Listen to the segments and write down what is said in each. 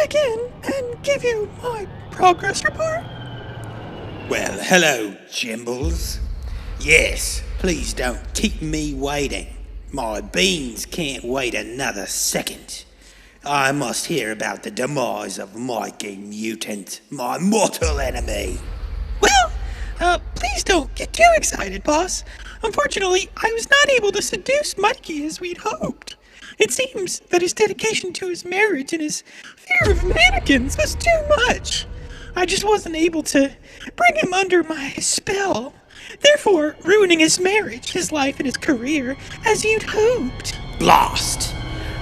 back in and give you my progress report. Well, hello, Jimbles. Yes, please don't keep me waiting. My beans can't wait another second. I must hear about the demise of Mikey Mutant, my mortal enemy. Well, please don't get too excited, boss. Unfortunately, I was not able to seduce Mikey as we'd hoped. It seems that his dedication to his marriage and his fear of mannequins was too much. I just wasn't able to bring him under my spell, therefore ruining his marriage, his life, and his career as you'd hoped. Blast!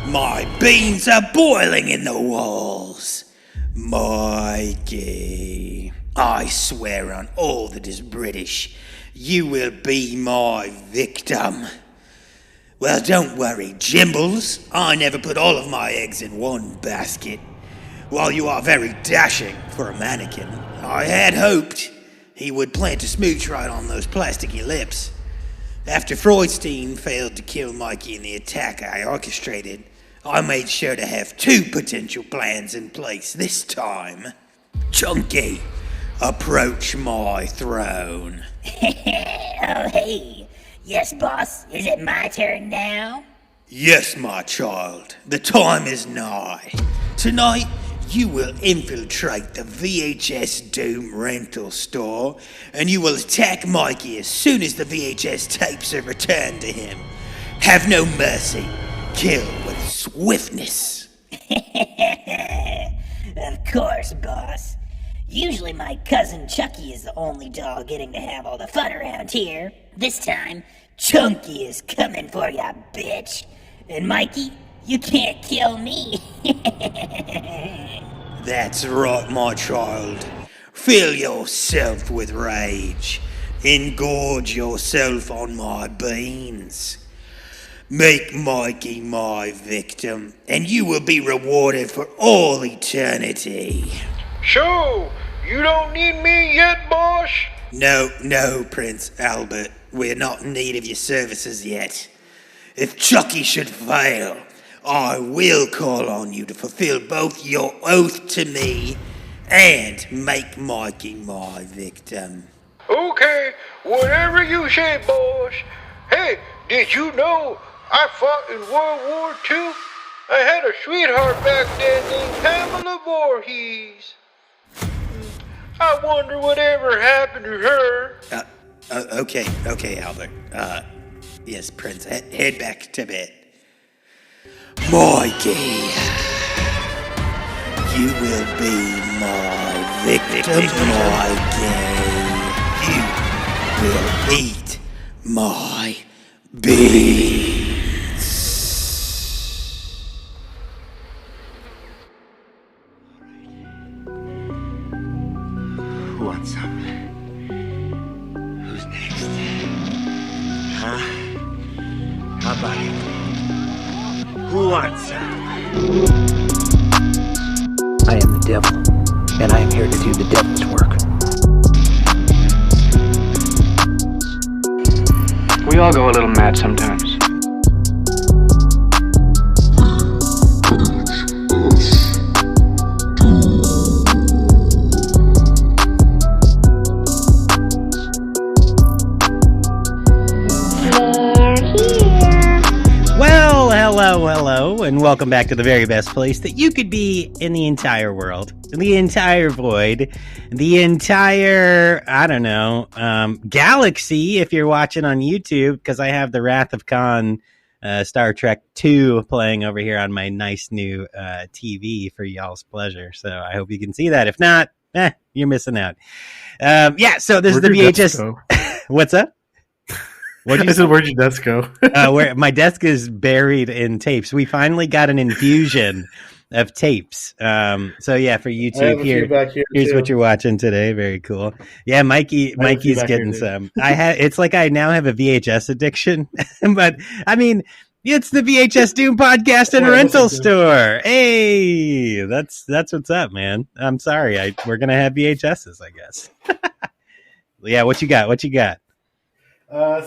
My beans are boiling in the walls. Mikey, I swear on all that is British, you will be my victim. Well, don't worry, Jimbles. I never put all of my eggs in one basket. While you are very dashing for a mannequin, I had hoped he would plant a smooch right on those plasticky lips. After Freudstein failed to kill Mikey in the attack I orchestrated, I made sure to have two potential plans in place this time. Chunky, approach my throne. Oh, hey. Yes, boss. Is it my turn now? Yes, my child. The time is nigh. Tonight, you will infiltrate the VHS Doom rental store, and you will attack Mikey as soon as the VHS tapes are returned to him. Have no mercy. Kill with swiftness. Of course, boss. Usually my cousin Chucky is the only dog getting to have all the fun around here. This time, Chunky is coming for ya, bitch. And Mikey, you can't kill me. That's right, my child. Fill yourself with rage. Engorge yourself on my beans. Make Mikey my victim, and you will be rewarded for all eternity. So, you don't need me yet, boss? No, Prince Albert. We're not in need of your services yet. If Chucky should fail, I will call on you to fulfill both your oath to me and make Mikey my victim. Okay, whatever you say, boss. Hey, did you know I fought in World War II? I had a sweetheart back then named Pamela Voorhees. I wonder whatever happened to her. Okay, Albert. Yes, Prince, head back to bed. Mikey, you will be my victim, Mikey. You will eat my beans. What's up? Who's next? Huh? How about it? Who wants some? I am the devil, and I am here to do the devil's work. We all go a little mad sometimes. Hello, and welcome back to the very best place that you could be in the entire world, the entire void, the entire, galaxy if you're watching on YouTube, because I have the Wrath of Khan Star Trek 2 playing over here on my nice new TV for y'all's pleasure. So I hope you can see that. If not, you're missing out. So this is the VHS. What's up? I said, where'd your desk go? Where my desk is buried in tapes. We finally got an infusion of tapes. For YouTube, here's what you're watching today. Very cool. Yeah, Mikey's getting some. It's like I now have a VHS addiction, but I mean, it's the VHS Doom podcast and rental store. Hey, that's what's up, man. I'm sorry. We're gonna have VHSs, I guess. Yeah, what you got?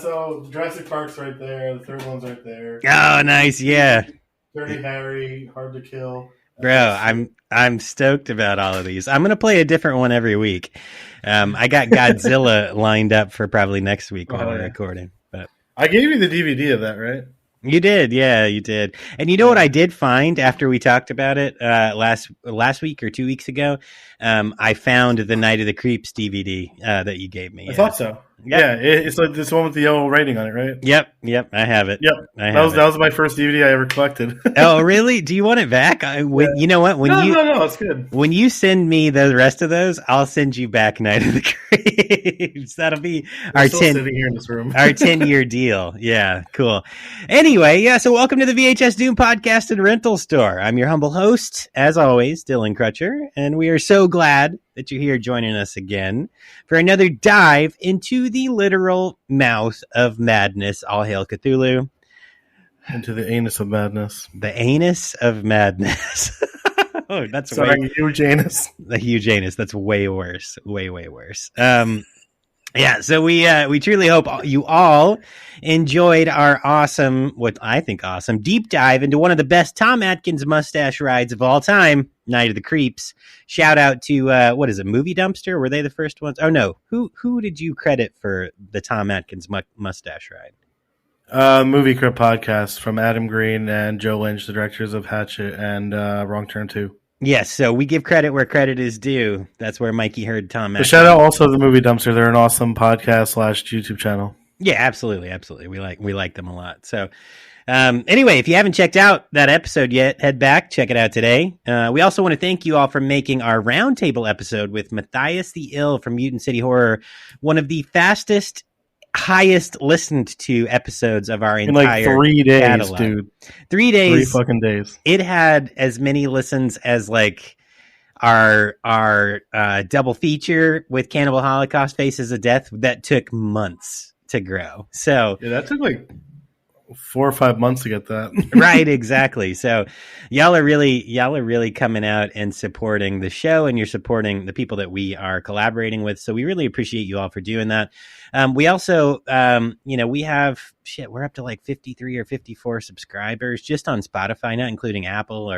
So Jurassic Park's right there. The third one's right there. Oh, nice. Yeah. Dirty Harry, Hard to Kill. Bro, I'm stoked about all of these. I'm gonna play a different one every week. I got Godzilla lined up for probably next week while we're recording. But I gave you the DVD of that, right? You did, yeah, you did. And you know what I did find after we talked about it last week or 2 weeks ago? I found the Night of the Creeps DVD that you gave me. I thought so. Yep. Yeah, it's like this one with the yellow rating on it, right? Yep, I have it. Yep, that was my first DVD I ever collected. Oh, really? Do you want it back? You know what? No, it's good. When you send me the rest of those, I'll send you back Night of the Creeps. That'll be our sitting here in this room. Our 10-year deal. Yeah, cool. Anyway, yeah. So welcome to the VHS Doom podcast and rental store. I'm your humble host, as always, Dylan Crutcher, and we are so glad that you're here joining us again for another dive into the literal mouth of madness. All hail Cthulhu. Into the anus of madness. The anus of madness. Oh, that's huge anus. The huge anus. That's way worse. Way worse. Yeah, so we truly hope you all enjoyed our awesome, what I think awesome, deep dive into one of the best Tom Atkins mustache rides of all time, Night of the Creeps. Shout out to what is it, Movie Dumpster? Were they the first ones? Oh no, who did you credit for the Tom Atkins mustache ride? Movie Crypt podcast from Adam Green and Joe Lynch, the directors of Hatchet and Wrong Turn 2. Yes, so we give credit where credit is due. That's where Mikey heard Tom Atkins. Shout out also the Movie Dumpster. They're an awesome podcast / YouTube channel. Yeah, absolutely. We like them a lot. So anyway, if you haven't checked out that episode yet, head back, check it out today. We also want to thank you all for making our roundtable episode with Matthias the Ill from Mutant City Horror one of the fastest, highest listened to episodes of our entire in like 3 days, catalog. dude. 3 days. 3 fucking days. It had as many listens as like our double feature with Cannibal Holocaust Faces of Death that took months to grow. So yeah, that took like 4 or 5 months to get that. Right, exactly. So y'all are really coming out and supporting the show, and you're supporting the people that we are collaborating with. So we really appreciate you all for doing that. We also, we have we're up to like 53 or 54 subscribers just on Spotify, not including Apple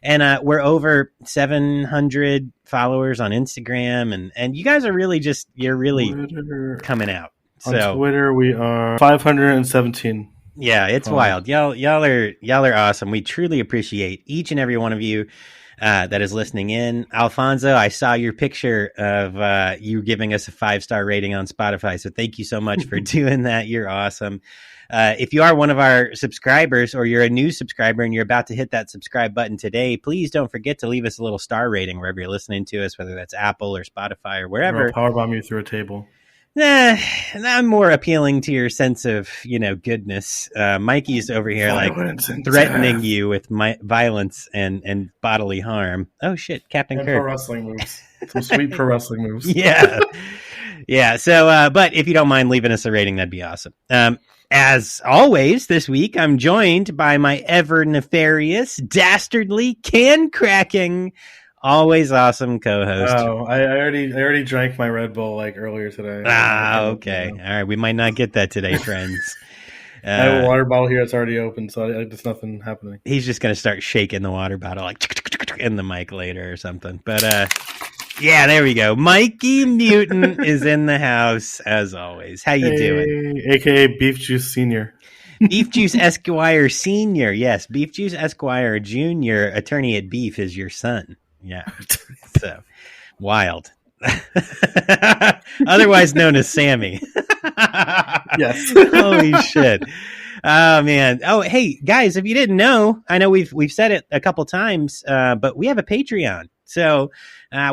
and we're over 700 followers on Instagram, and you guys are really you're really Twitter. Coming out. So on Twitter, we are 517. Yeah, it's wild. Y'all are awesome. We truly appreciate each and every one of you that is listening in. Alfonso, I saw your picture of you giving us a 5-star rating on Spotify. So thank you so much for doing that. You're awesome. If you are one of our subscribers or you're a new subscriber and you're about to hit that subscribe button today, please don't forget to leave us a little star rating wherever you're listening to us, whether that's Apple or Spotify or wherever. Or I'll powerbomb you through a table. I'm more appealing to your sense of, goodness. Mikey's over here threatening you with violence and bodily harm. Oh shit, Captain Kirk. Pro wrestling moves. Some sweet pro wrestling moves. Yeah. Yeah. So, but if you don't mind leaving us a rating, that'd be awesome. As always, this week, I'm joined by my ever nefarious, dastardly, can-cracking, always awesome co-host. Oh, I already drank my Red Bull earlier today. Okay. All right. We might not get that today, friends. I have a water bottle here. It's already open, so there's nothing happening. He's just going to start shaking the water bottle in the mic later or something. But yeah, there we go. Mikey Mutant is in the house as always. How you doing? AKA Beef Juice Senior. Beef Juice Esquire Senior. Yes, Beef Juice Esquire Junior. Attorney at Beef is your son. Yeah. So wild. Otherwise known as Sammy. Yes. Holy shit. Oh man. Oh, hey guys, if you didn't know, I know we've said it a couple times, but we have a Patreon. So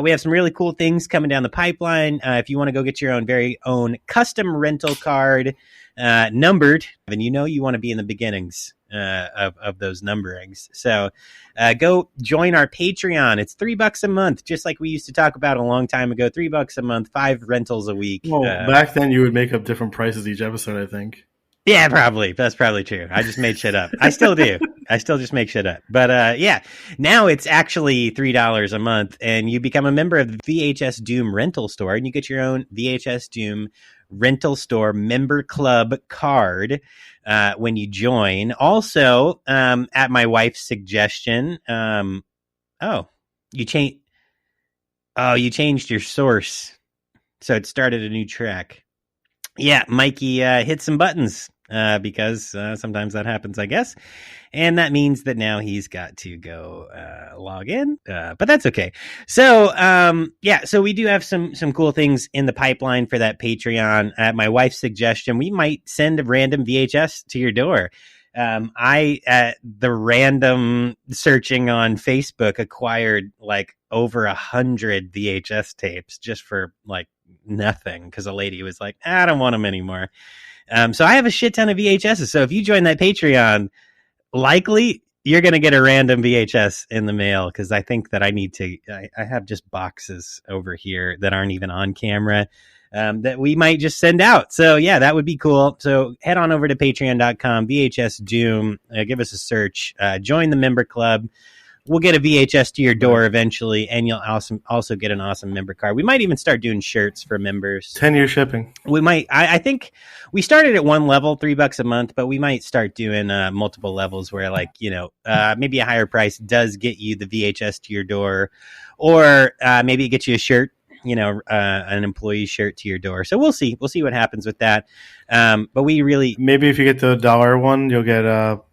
we have some really cool things coming down the pipeline. If you want to go get your very own custom rental card, numbered, and you want to be in the beginnings of those numberings. So go join our Patreon. It's $3 a month, just like we used to talk about a long time ago. $3 a month, 5 rentals a week. Well, back then you would make up different prices each episode, I think. Yeah, probably. That's probably true. I just made shit up. I still do. I still just make shit up. But yeah, now it's actually $3 a month, and you become a member of the VHS Doom rental store, and you get your own VHS Doom rental store member club card when you join. Also, at my wife's suggestion, Oh, you changed. Oh, you changed your source, so it started a new track. Yeah, Mikey hit some buttons because sometimes that happens, I guess. And that means that now he's got to go log in, but that's okay. So, so we do have some cool things in the pipeline for that Patreon. At my wife's suggestion, we might send a random VHS to your door. The random searching on Facebook acquired like over 100 VHS tapes just for like nothing because a lady was like, I don't want them anymore. So I have a shit ton of VHSs. So if you join that Patreon, likely you're going to get a random VHS in the mail because I think that I have just boxes over here that aren't even on camera that we might just send out. So yeah, that would be cool. So head on over to patreon.com, VHS Doom, give us a search, join the member club. We'll get a VHS to your door eventually, and you'll also get an awesome member card. We might even start doing shirts for members. 10-year shipping. We might. I think we started at one level, $3 a month, but we might start doing multiple levels where, like, maybe a higher price does get you the VHS to your door, or maybe it gets you a shirt. An employee shirt to your door. So we'll see what happens with that. But we really, maybe if you get the $1 one, you'll get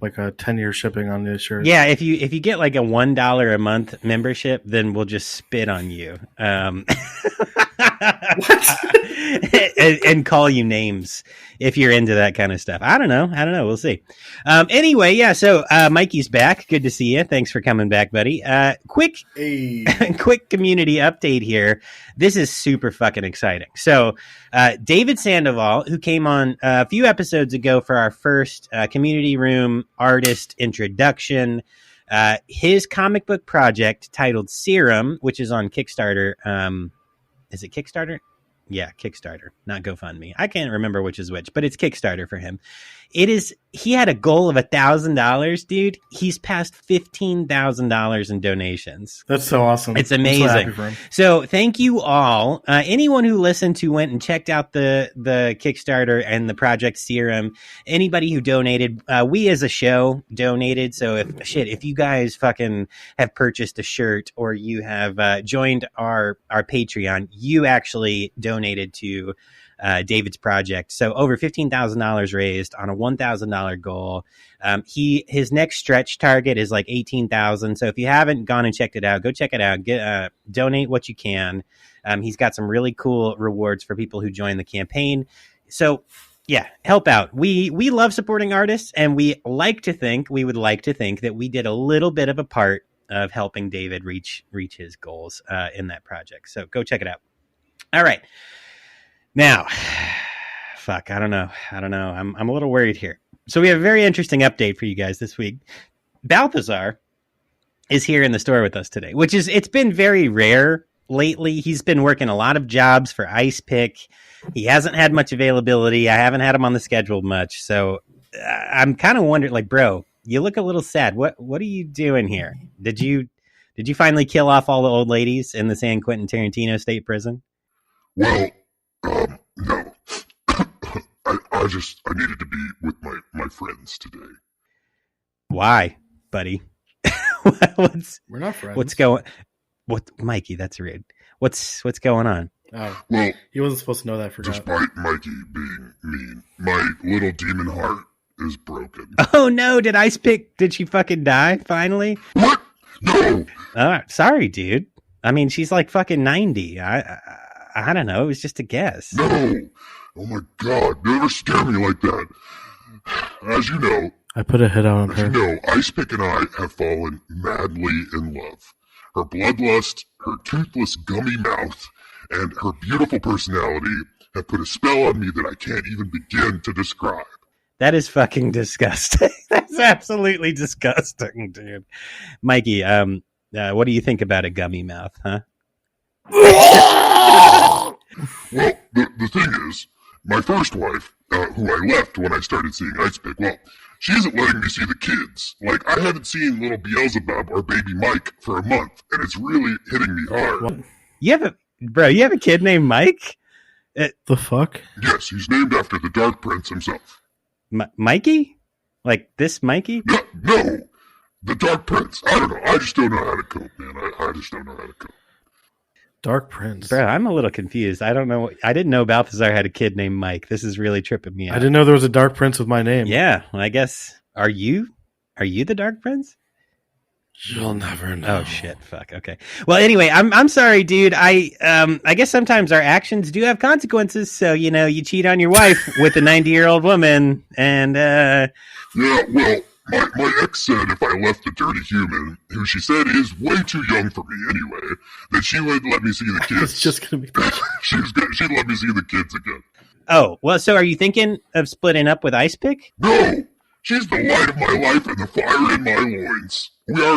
like a 10-year shipping on the shirt. Yeah. If you get like a $1 a month membership, then we'll just spit on you. and call you names if you're into that kind of stuff. I don't know. We'll see. Anyway, yeah. So Mikey's back. Good to see you. Thanks for coming back, buddy. Quick community update here. This is super fucking exciting. So David Sandoval, who came on a few episodes ago for our first community room artist introduction, his comic book project titled Serum, which is on Kickstarter. Is it Kickstarter? Yeah, Kickstarter, not GoFundMe. I can't remember which is which, but it's Kickstarter for him. He had a goal of $1,000, dude. He's passed $15,000 in donations. That's so awesome. It's amazing. So thank you all. Anyone who listened to went and checked out the Kickstarter and the Project Serum. Anybody who donated, we as a show donated. So if you guys fucking have purchased a shirt or you have joined our Patreon, you actually donated to David's project. So over $15,000 raised on a $1,000 goal. His next stretch target is like 18,000. So if you haven't gone and checked it out, go check it out. Donate what you can. He's got some really cool rewards for people who join the campaign. So yeah, help out. We love supporting artists, and we would like to think that we did a little bit of a part of helping David reach his goals in that project. So go check it out. All right. Now, fuck, I don't know. I'm a little worried here. So we have a very interesting update for you guys this week. Balthazar is here in the store with us today, it's been very rare lately. He's been working a lot of jobs for Ice Pick. He hasn't had much availability. I haven't had him on the schedule much. So I'm kind of wondering, like, bro, you look a little sad. What are you doing here? Did you finally kill off all the old ladies in the San Quentin Tarantino State Prison? Well, no. I needed to be with my friends today. Why, buddy? We're not friends. Mikey, that's rude. What's going on? Oh, well, he wasn't supposed to know that. Despite Mikey being mean, my little demon heart is broken. Oh no, did she fucking die finally? What? No! Sorry, dude. I mean, she's like fucking 90. I don't know. It was just a guess. No! Oh my god, never scare me like that. As you know, I put a hit on her. As you know, Ice Pick and I have fallen madly in love. Her bloodlust, her toothless gummy mouth, and her beautiful personality have put a spell on me that I can't even begin to describe. That is fucking disgusting. That's absolutely disgusting, dude. Mikey, what do you think about a gummy mouth, huh? Well, the thing is, my first wife, who I left when I started seeing Ice Pick, well, she isn't letting me see the kids. Like, I haven't seen little Beelzebub or baby Mike for a month, and it's really hitting me hard. What? You have a kid named Mike? The fuck? Yes, he's named after the Dark Prince himself. Mikey? Like this Mikey? No, The Dark Prince. I don't know. I just don't know how to cope, man. I just don't know how to cope. Dark Prince. Bro, I'm a little confused. I don't know. I didn't know Balthazar had a kid named Mike. This is really tripping me out. I didn't know there was a Dark Prince with my name. Yeah, well, I guess. Are you the Dark Prince? You'll never know. Oh shit! Fuck. Okay. Well, anyway, I'm sorry, dude. I guess sometimes our actions do have consequences. So you cheat on your wife with a 90-year-old woman, and yeah. Well, my ex said if I left a dirty human, who she said is way too young for me anyway, that she would let me see the kids. It's just gonna be. She'd let me see the kids again. Oh well. So are you thinking of splitting up with Ice Pick? No. She's the light of my life and the fire in my loins. We also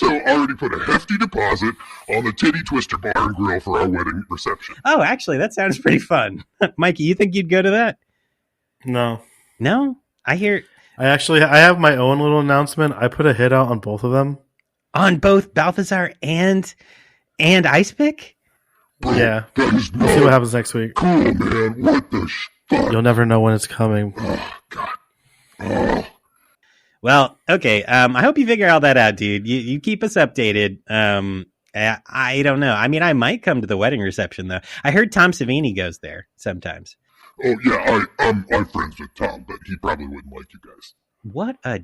already put a hefty deposit on the Titty Twister Bar and Grill for our wedding reception. Oh, actually, that sounds pretty fun. Mikey, you think you'd go to that? No. No? I have my own little announcement. I put a hit out on both of them. On both Balthazar and Ice Pick? Bro, yeah. We'll see what happens next week. Cool, man. What the fuck? You'll never know when it's coming. Oh, God. Oh. Well, okay. I hope you figure all that out, dude. You keep us updated. I don't know. I mean, I might come to the wedding reception though. I heard Tom Savini goes there sometimes. Oh yeah, I'm friends with Tom, but he probably wouldn't like you guys. What a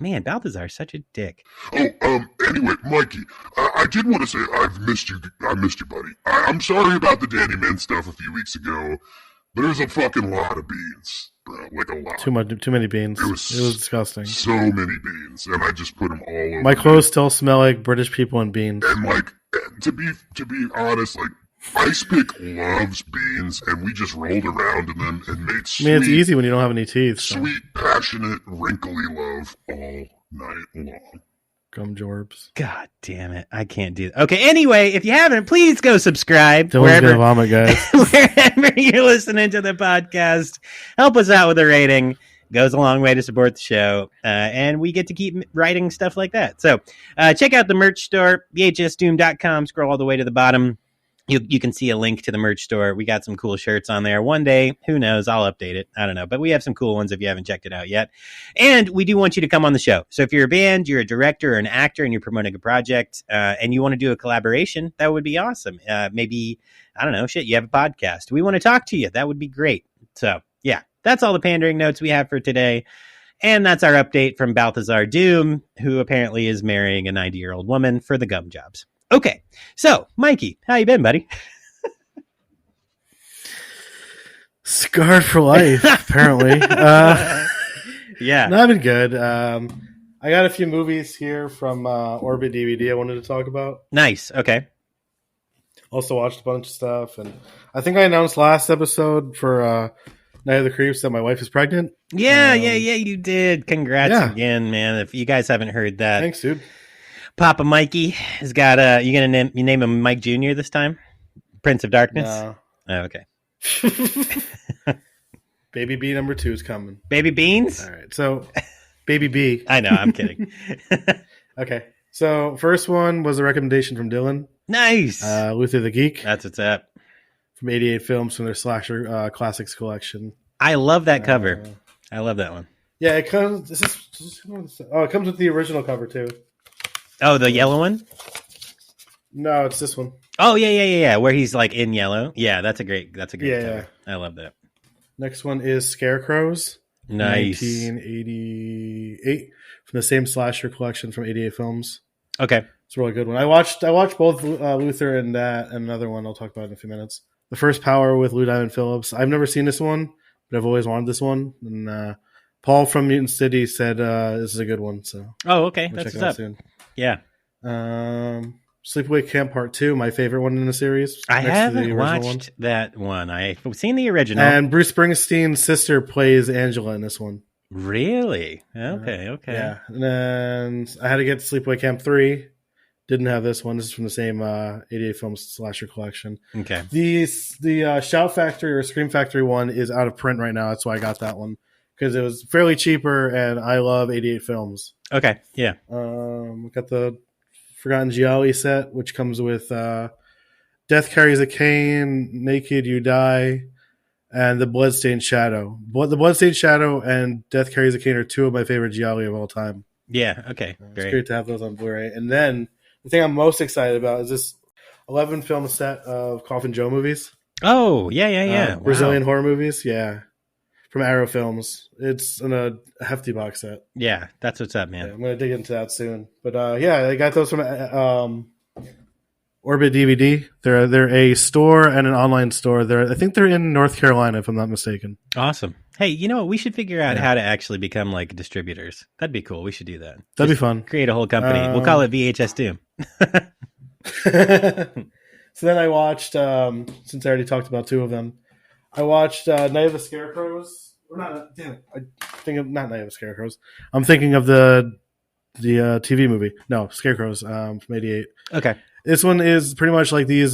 man, Balthazar's such a dick. Oh, anyway, Mikey, I did want to say I've missed you. I missed you, buddy. I'm sorry about the Danny Mint stuff a few weeks ago. There's a fucking lot of beans, bro. Like a lot. Too many beans. It was disgusting. So many beans, and I just put them all over. My clothes still smell like British people and beans. And like, to be honest, like Ice Pick loves beans, and we just rolled around in them and made sweet. I mean, it's easy when you don't have any teeth. So. Sweet, passionate, wrinkly love all night long. Gum jorbs. God damn it. I can't do that. Okay, anyway, if you haven't, please go subscribe. Dylan's gonna vomit, guys. Wherever you're listening to the podcast. Help us out with a rating. Goes a long way to support the show. And we get to keep writing stuff like that. So check out the merch store, vhsdoom.com. Scroll all the way to the bottom. You can see a link to the merch store. We got some cool shirts on there. One day, who knows? I'll update it. I don't know. But we have some cool ones if you haven't checked it out yet. And we do want you to come on the show. So if you're a band, you're a director or an actor, and you're promoting a project, and you want to do a collaboration, that would be awesome. Maybe, I don't know, you have a podcast. We want to talk to you. That would be great. So, yeah, that's all the pandering notes we have for today. And that's our update from Balthazar Doom, who apparently is marrying a 90-year-old woman for the gum jobs. Okay, so Mikey, how you been, buddy? Scarred for life, apparently. Yeah, no, I've been good. I got a few movies here from Orbit DVD I wanted to talk about. Nice. Okay. Also watched a bunch of stuff, and I think I announced last episode for Night of the Creeps that my wife is pregnant. Yeah, you did. Congrats again, man. If you guys haven't heard that, thanks, dude. Papa Mikey has got you name him Mike Jr. this time? Prince of Darkness? No. Oh, okay. Baby B number 2 is coming. Baby Beans? All right. So Baby B. I know, I'm kidding. Okay. So first one was a recommendation from Dylan. Nice. Luther the Geek. That's what's up. From 88 Films from their Slasher Classics collection. I love that cover. I love that one. Yeah, it comes it comes with the original cover too. Oh, the yellow one? No, it's this one. Oh, yeah. Where he's like in yellow. Yeah, that's a great cover. Yeah. I love that. Next one is Scarecrows. Nice. 1988 from the same slasher collection from 88 Films. Okay. It's a really good one. I watched both Luther and that and another one I'll talk about in a few minutes. The First Power with Lou Diamond Phillips. I've never seen this one, but I've always wanted this one. And Paul from Mutant City said this is a good one. So okay. That's what's up. Soon. Yeah. Sleepaway Camp Part 2, my favorite one in the series. I haven't watched that one. I've seen the original. And Bruce Springsteen's sister plays Angela in this one. Really? Okay. Yeah. And then I had to get Sleepaway Camp 3. Didn't have this one. This is from the same 88 Films slasher collection. Okay. The Shout Factory or Scream Factory one is out of print right now. That's why I got that one. Because it was fairly cheaper, and I love 88 Films. Okay, yeah. We got the Forgotten Gialli set, which comes with Death Carries a Cane, Naked You Die, and The Bloodstained Shadow. The Bloodstained Shadow and Death Carries a Cane are two of my favorite Gialli of all time. Yeah. Okay. It's great to have those on Blu-ray. And then the thing I'm most excited about is this 11 film set of Coffin Joe movies. Oh, yeah. Brazilian horror movies. Yeah. From Arrow Films. It's in a hefty box set. Yeah, that's what's up, man. Yeah, I'm going to dig into that soon. But I got those from Orbit DVD. They're a store and an online store. I think they're in North Carolina, if I'm not mistaken. Awesome. Hey, you know what? We should figure out how to actually become like distributors. That'd be cool. We should do that. That'd be fun. Create a whole company. We'll call it VHS Doom. So then I watched, since I already talked about two of them, I watched Night of the Scarecrows. Or not, damn it. I think of not Night of the Scarecrows. I'm thinking of the TV movie. No, Scarecrows from '88. Okay. This one is pretty much like these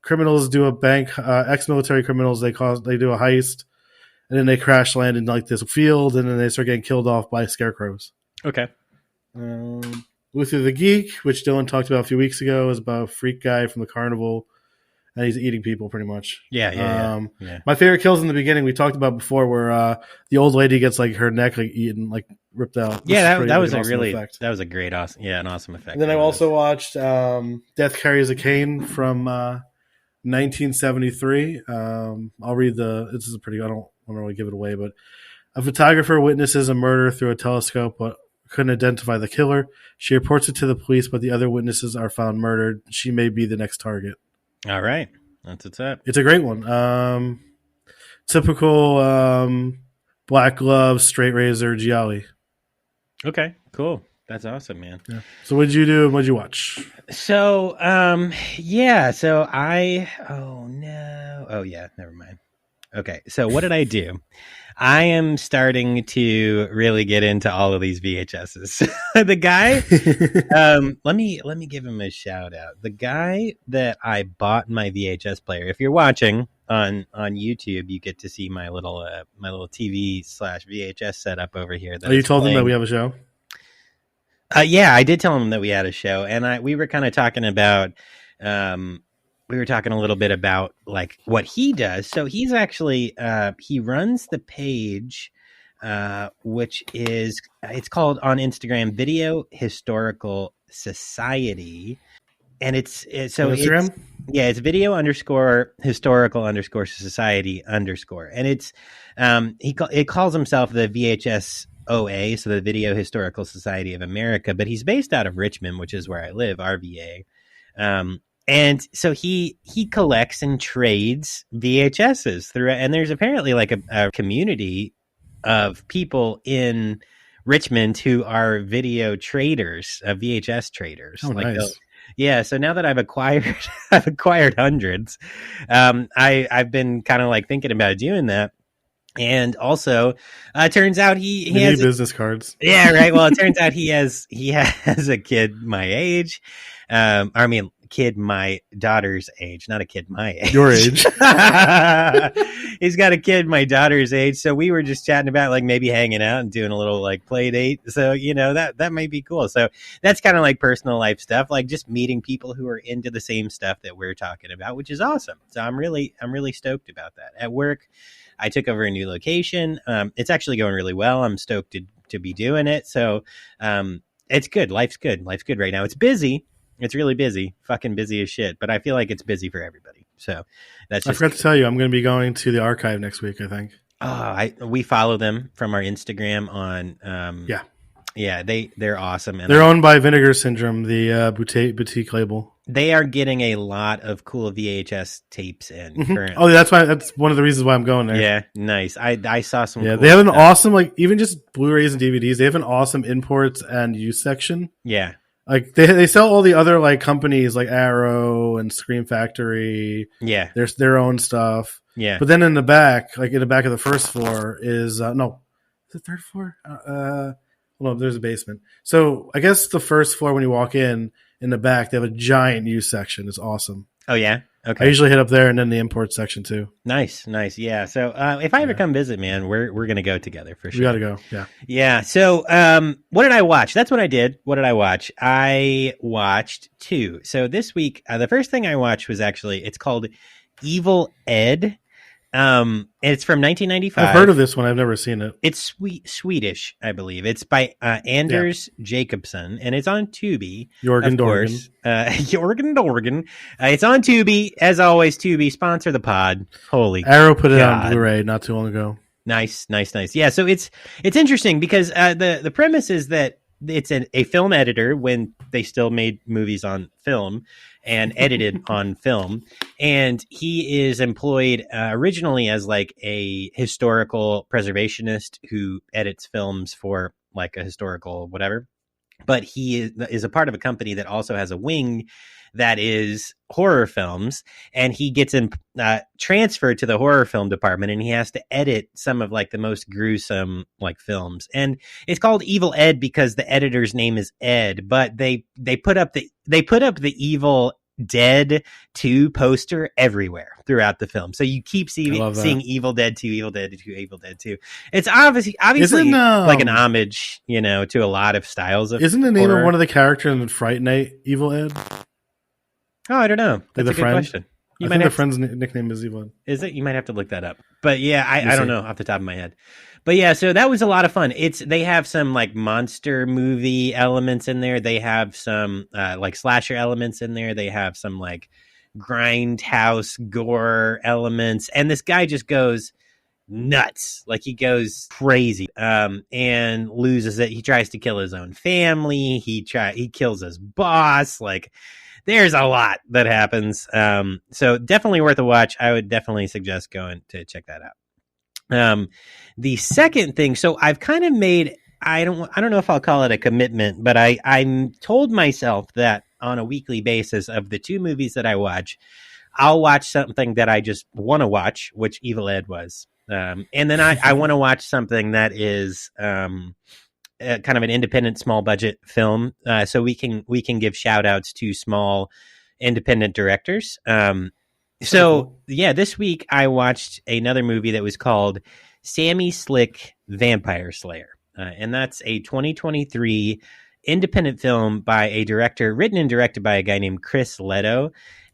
criminals do a bank, ex-military criminals. They do a heist, and then they crash land in like this field, and then they start getting killed off by scarecrows. Okay. Luther the Geek, which Dylan talked about a few weeks ago, is about a freak guy from the carnival, and he's eating people pretty much. Yeah. My favorite kills in the beginning we talked about before, where the old lady gets like her neck like eaten, like ripped out. Yeah, that was that was a great, an awesome effect. And then I also watched Death Carries a Cane from 1973. I'll read this is pretty. I don't want to really give it away, but a photographer witnesses a murder through a telescope, but couldn't identify the killer. She reports it to the police, but the other witnesses are found murdered. She may be the next target. All right. That's what's up. It's a great one. Typical black gloves, straight razor, gialli. Okay, cool. That's awesome, man. Yeah. So what'd you do? What'd you watch? So, never mind. Okay, so what did I do? I am starting to really get into all of these VHSs. The guy, let me give him a shout out. The guy that I bought my VHS player. If you're watching on YouTube, you get to see my little TV/VHS setup over here. You told them that we have a show? Yeah, I did tell him that we had a show, and we were kind of talking about. We were talking a little bit about like what he does. So he's actually he runs the page, which is it's called on Instagram Video Historical Society, and it's Instagram. It's video _historical _ society _ and it's it calls himself the VHS OA, so the Video Historical Society of America, but he's based out of Richmond, which is where I live, RVA. And so he collects and trades VHSs through, and there's apparently like a community of people in Richmond who are video traders, VHS traders. Oh, like nice. Yeah. So now that I've acquired hundreds, I've been kind of like thinking about doing that. And also, turns out he has business cards. Yeah, right. Well, it turns out he has a kid my age. Kid my daughter's age, not a kid my age. Your age. He's got a kid my daughter's age. So we were just chatting about like maybe hanging out and doing a little like play date. So, that might be cool. So that's kind of like personal life stuff, like just meeting people who are into the same stuff that we're talking about, which is awesome. So I'm really stoked about that. At work, I took over a new location. It's actually going really well. I'm stoked to be doing it. So it's good. Life's good. Life's good right now. It's busy. It's really busy, fucking busy as shit. But I feel like it's busy for everybody. So that's just. I forgot to tell you, I'm going to be going to the archive next week, I think. We follow them from our Instagram on. Yeah, they're awesome. And they're owned by Vinegar Syndrome, the boutique label. They are getting a lot of cool VHS tapes in currently. Oh, that's one of the reasons why I'm going there. Yeah, nice. I saw some. Yeah, cool they have an stuff. awesome, like even just Blu-rays and DVDs. They have an awesome imports and use section. Yeah. Like they sell all the other like companies like Arrow and Scream Factory. Yeah, there's their own stuff. Yeah, but then in the back, like in the back of the first floor is is the third floor? No, there's a basement. So I guess the first floor when you walk in the back, they have a giant news section. It's awesome. Oh yeah. Okay. I usually hit up there and then the import section too. Nice. Yeah. So if I ever come visit, man, we're gonna go together for sure. We gotta go. Yeah. Yeah. So what did I watch? That's what I did. What did I watch? I watched 2. So this week, the first thing I watched was actually it's called Evil Ed. It's from 1995. I've heard of this one. I've never seen it. It's Swedish, I believe. It's by Anders Jacobson, and it's on Tubi. Jorgen Dorgan. Jorgen Dorgan. It's on Tubi. As always, Tubi, sponsor the pod. Holy Arrow put it God. on Blu-ray not too long ago. Nice. Yeah, so it's interesting because the premise is that it's a film editor when they still made movies on film and edited on film. And he is employed originally as like a historical preservationist who edits films for like a historical whatever. But he is a part of a company that also has a wing that is horror films, and he gets transferred to the horror film department, and he has to edit some of like the most gruesome like films. And it's called Evil Ed because the editor's name is Ed, but they put up the Evil Dead 2 poster everywhere throughout the film. So you keep seeing Evil Dead 2, Evil Dead 2, Evil Dead 2. It's obviously like an homage, to a lot of styles of Isn't the name horror. of one of the characters in Fright Night Evil Ed? Oh, I don't know. That's a good question. I think the friend's nickname is Evil Ed. Is it? You might have to look that up. But yeah, I don't know off the top of my head. But yeah, so that was a lot of fun. They have some like monster movie elements in there. They have some like slasher elements in there. They have some like grindhouse gore elements. And this guy just goes nuts. Like he goes crazy and loses it. He tries to kill his own family. He kills his boss. Like there's a lot that happens. So definitely worth a watch. I would definitely suggest going to check that out. The second thing, so I've kind of made, I don't know if I'll call it a commitment, but I'm told myself that on a weekly basis of the 2 movies that I watch, I'll watch something that I just want to watch, which Evil Ed was. And then I want to watch something that is kind of an independent, small budget film. So we can give shout outs to small independent directors. So yeah, this week I watched another movie that was called Sammy Slick Vampire Slayer. And that's a 2023 independent film by a director, written and directed by a guy named Chris Leto,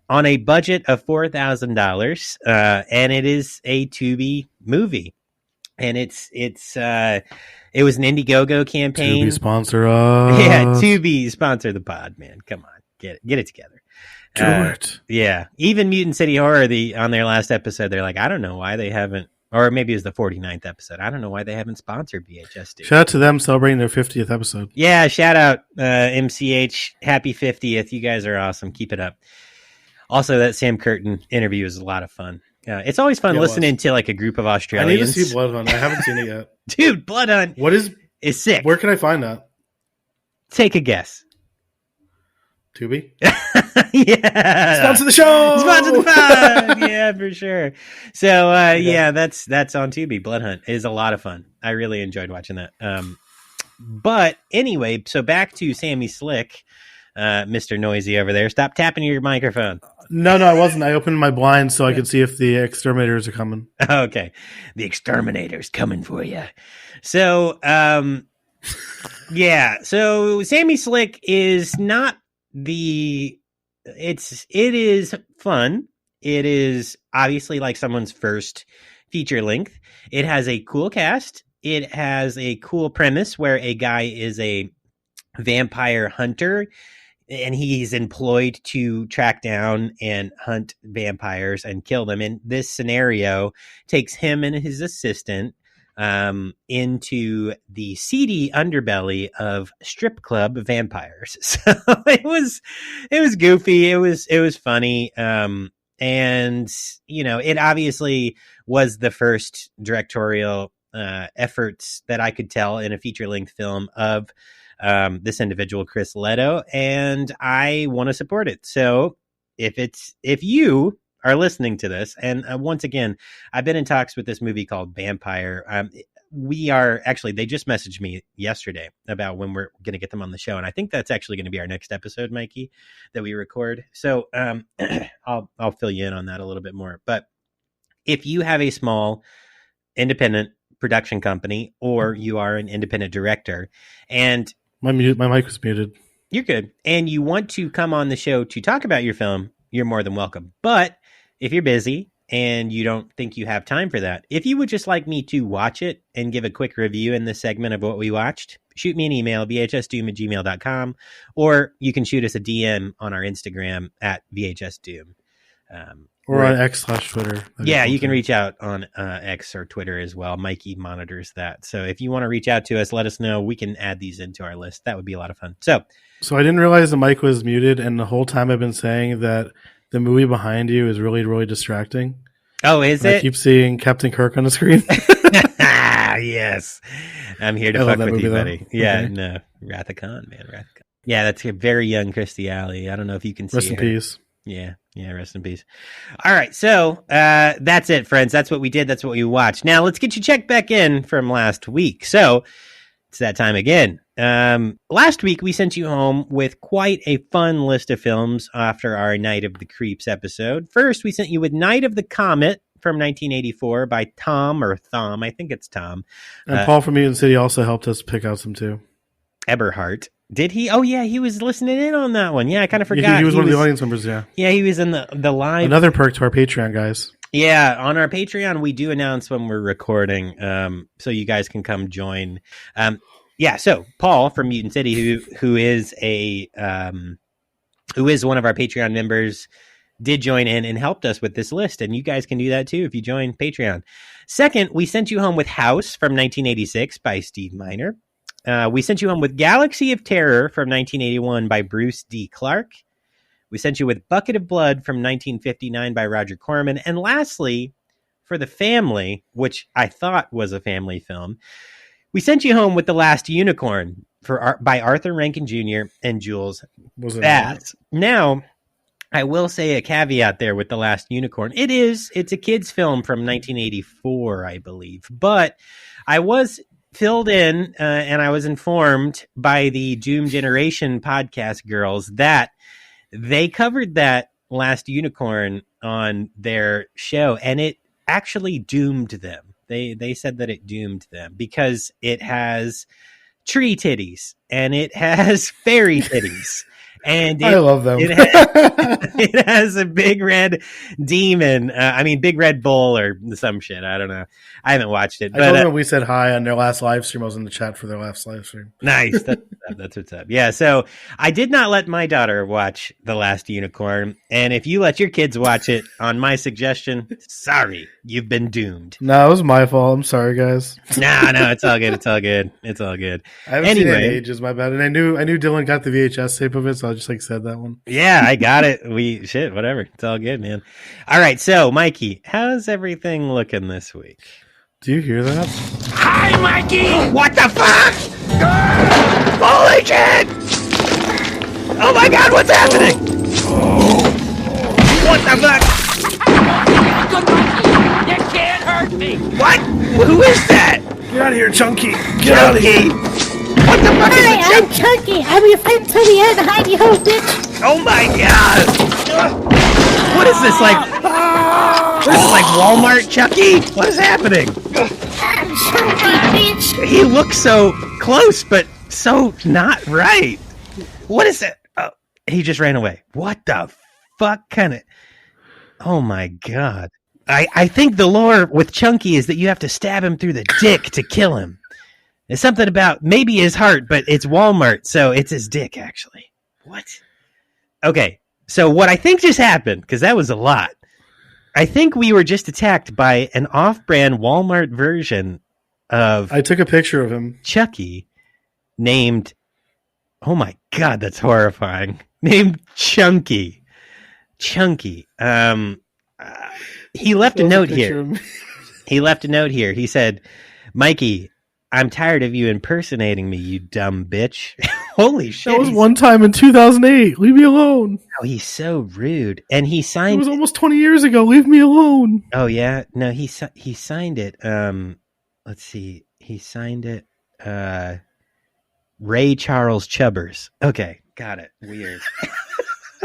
on a budget of $4,000. And it is a Tubi movie. And it was an Indiegogo campaign. Tubi sponsor us. Yeah, Tubi sponsor the pod, man. Come on, get it together. Do it. Yeah, even Mutant City Horror, on their last episode, they're like, I don't know why they haven't, or maybe it was the 49th episode. I don't know why they haven't sponsored VHS. Dude. Shout out to them celebrating their 50th episode. Yeah, shout out MCH. Happy 50th. You guys are awesome. Keep it up. Also, that Sam Curtin interview is a lot of fun. It's always fun listening to like a group of Australians. I need to see Blood Hunt. I haven't seen it yet. Dude, Blood Hunt. What is sick. Where can I find that? Take a guess. Tubi? Yeah. Sponsor the show. Sponsor the pod. Yeah, for sure. So yeah, that's on Tubi. Blood Hunt is a lot of fun. I really enjoyed watching that. But anyway, so back to Sammy Slick, Mr. Noisy over there. Stop tapping your microphone. No, I wasn't. I opened my blinds so I could see if the exterminators are coming. Okay. The exterminator's coming for you. So, yeah. So Sammy Slick is not it is fun. It is obviously like someone's first feature length. It has a cool cast. It has a cool premise where a guy is a vampire hunter and he's employed to track down and hunt vampires and kill them. And this scenario takes him and his assistant into the seedy underbelly of strip club vampires. So it was goofy. It was funny. And it obviously was the first directorial efforts that I could tell in a feature length film of this individual, Chris Leto, and I want to support it. So if you are listening to this, and once again, I've been in talks with this movie called Vampire. We are actually, they just messaged me yesterday about when we're going to get them on the show. And I think that's actually going to be our next episode, Mikey, that we record. So I'll fill you in on that a little bit more. But if you have a small independent production company, or you are an independent director, and my mic was muted. You're good. And you want to come on the show to talk about your film, you're more than welcome. But if you're busy and you don't think you have time for that, if you would just like me to watch it and give a quick review in this segment of what we watched, shoot me an email, vhsdoom@gmail.com, or you can shoot us a DM on our Instagram at vhsdoom. Or on X/Twitter. Yeah, you can reach out on X or Twitter as well. Mikey monitors that. So if you want to reach out to us, let us know. We can add these into our list. That would be a lot of fun. So I didn't realize the mic was muted, and the whole time I've been saying that the movie behind you is really, really distracting. Oh, is it? I keep seeing Captain Kirk on the screen. Yes. I'm here to fuck with you, buddy. Yeah, okay. No. Wrath of Khan, man. Wrath of Khan. Yeah, that's a very young Christy Alley. I don't know if you can see Rest in peace. Yeah, rest in peace. All right, so that's it, friends. That's what we did. That's what we watched. Now, let's get you checked back in from last week. So, it's that time again. Last week, we sent you home with quite a fun list of films after our Night of the Creeps episode. First, we sent you with Night of the Comet from 1984 by Tom, I think it's Tom. And Paul from Mutant City also helped us pick out some, too. Eberhardt. Did he? Oh, yeah, he was listening in on that one. Yeah, I kind of forgot. He was one of the audience members, yeah. Yeah, he was in the live. Another perk to our Patreon, guys. Yeah, on our Patreon, we do announce when we're recording, so you guys can come join. So Paul from Mutant City, who is one of our Patreon members, did join in and helped us with this list, and you guys can do that too if you join Patreon. Second, we sent you home with House from 1986 by Steve Miner. We sent you home with Galaxy of Terror from 1981 by Bruce D. Clark. We sent you with Bucket of Blood from 1959 by Roger Corman. And lastly, for the family, which I thought was a family film, we sent you home with The Last Unicorn by Arthur Rankin Jr. and Jules Bass. Now, I will say a caveat there with The Last Unicorn. It's a kid's film from 1984, I believe. But I was filled in and I was informed by the Doom Generation podcast girls that they covered that Last Unicorn on their show, and it actually doomed them. They said that it doomed them because it has tree titties and it has fairy titties. And I love them. It has a big red demon. Big red bull or some shit. I don't know. I haven't watched it. I told them we said hi on their last live stream. I was in the chat for their last live stream. Nice. That's what's up. Yeah. So I did not let my daughter watch The Last Unicorn. And if you let your kids watch it on my suggestion, sorry, you've been doomed. No, it was my fault. I'm sorry, guys. No, it's all good. It's all good. It's all good. I haven't seen it in ages, my bad. And I knew Dylan got the VHS tape of it, so I just said that one. Yeah, I got it. Whatever. It's all good, man. All right, so Mikey, how's everything looking this week? Do you hear that? Hi, Mikey! What the fuck? Holy shit! Oh my god, what's happening? What the fuck? You can't hurt me! What? Who is that? Get out of here, Chunky! Get out of here! What the fuck is it? I'm Chucky. I'm your friend till the end. Hide you, bitch. Oh my god! What is this like? This is like Walmart Chucky? What is happening? I'm Chucky, bitch. He looks so close, but so not right. What is it? Oh, he just ran away. What the fuck kind of... Oh my god. I think the lore with Chunky is that you have to stab him through the dick to kill him. There's something about maybe his heart, but it's Walmart, so it's his dick, actually. What? Okay, so what I think just happened, because that was a lot, I think we were just attacked by an off-brand Walmart version of... I took a picture of him. Chucky, named... Oh my god, that's horrifying. Named Chunky. Chunky. He left a note here. He left a note here. He said, Mikey... I'm tired of you impersonating me, you dumb bitch. Holy shit. That was one time in 2008. Leave me alone. Oh, he's so rude. And he signed... It was almost 20 years ago. Leave me alone. Oh, yeah? No, he signed it. Let's see. He signed it. Ray Charles Chubbers. Okay, got it. Weird.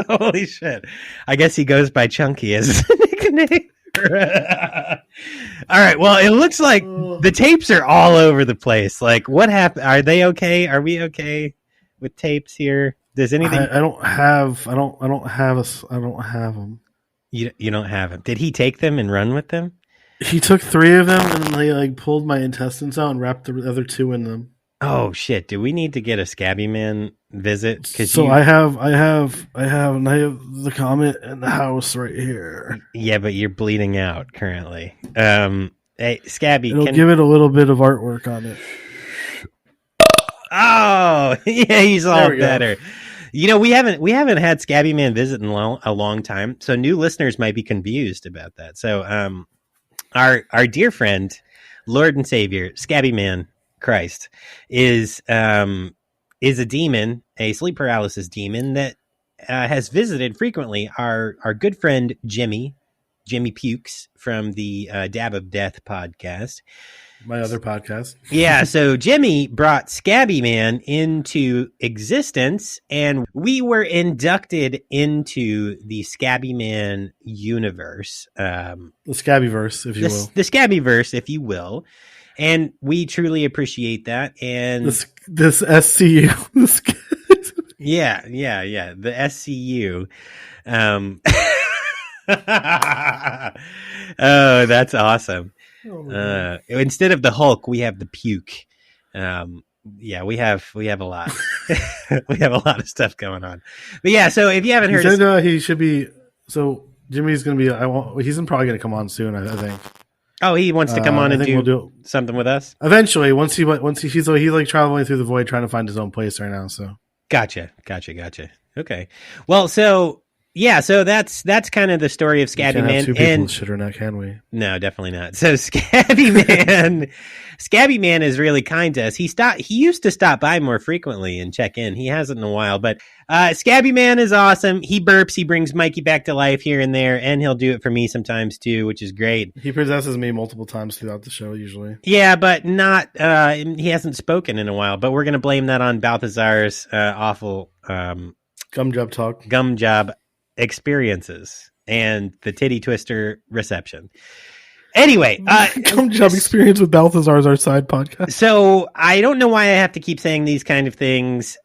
Holy shit. I guess he goes by Chunky as his nickname. All right, well, it looks like the tapes are all over the place. Like, what happened? Are they okay? Are we okay with tapes here? Does anything? I don't have them. You don't have them. Did he take them and run with them? He took 3 of them and they like pulled my intestines out and wrapped the other 2 in them. Oh shit! Do we need to get a Scabby Man visit? So I have the comet in the house right here. Yeah, but you're bleeding out currently. Hey, Scabby, it'll give it a little bit of artwork on it. Oh, yeah, he's all better. You know, we haven't had Scabby Man visit in a long time, so new listeners might be confused about that. So, our dear friend, Lord and Savior, Scabby Man Christ, is a demon, a sleep paralysis demon that has visited frequently our good friend Jimmy Pukes from the Dab of Death podcast. My other podcast. Yeah, so Jimmy brought Scabby Man into existence, and we were inducted into the Scabby Man universe. The Scabbyverse, if you will. The Scabbyverse, if you will. And we truly appreciate that. And this SCU. Yeah. The SCU. Oh, that's awesome. Instead of the Hulk, we have the Puke. Yeah, we have a lot. We have a lot of stuff going on. But yeah, so if you haven't heard, he should be. So Jimmy's going to be. He's probably going to come on soon, I think. Oh, he wants to come on and do something with us eventually. Once he's like traveling through the void, trying to find his own place right now. So gotcha. Okay, well, so that's kind of the story of Scabby Man. Have 2 people shit or not, can we? No, definitely not. So Scabby Man is really kind to us. He used to stop by more frequently and check in. He hasn't in a while, but Scabby Man is awesome. He burps. He brings Mikey back to life here and there, and he'll do it for me sometimes too, which is great. He possesses me multiple times throughout the show, usually. Yeah, but not. He hasn't spoken in a while, but we're gonna blame that on Balthazar's awful gum job experiences and the titty twister reception. Anyway, Gum Job Experience with Balthazar is our side podcast. So I don't know why I have to keep saying these kind of things.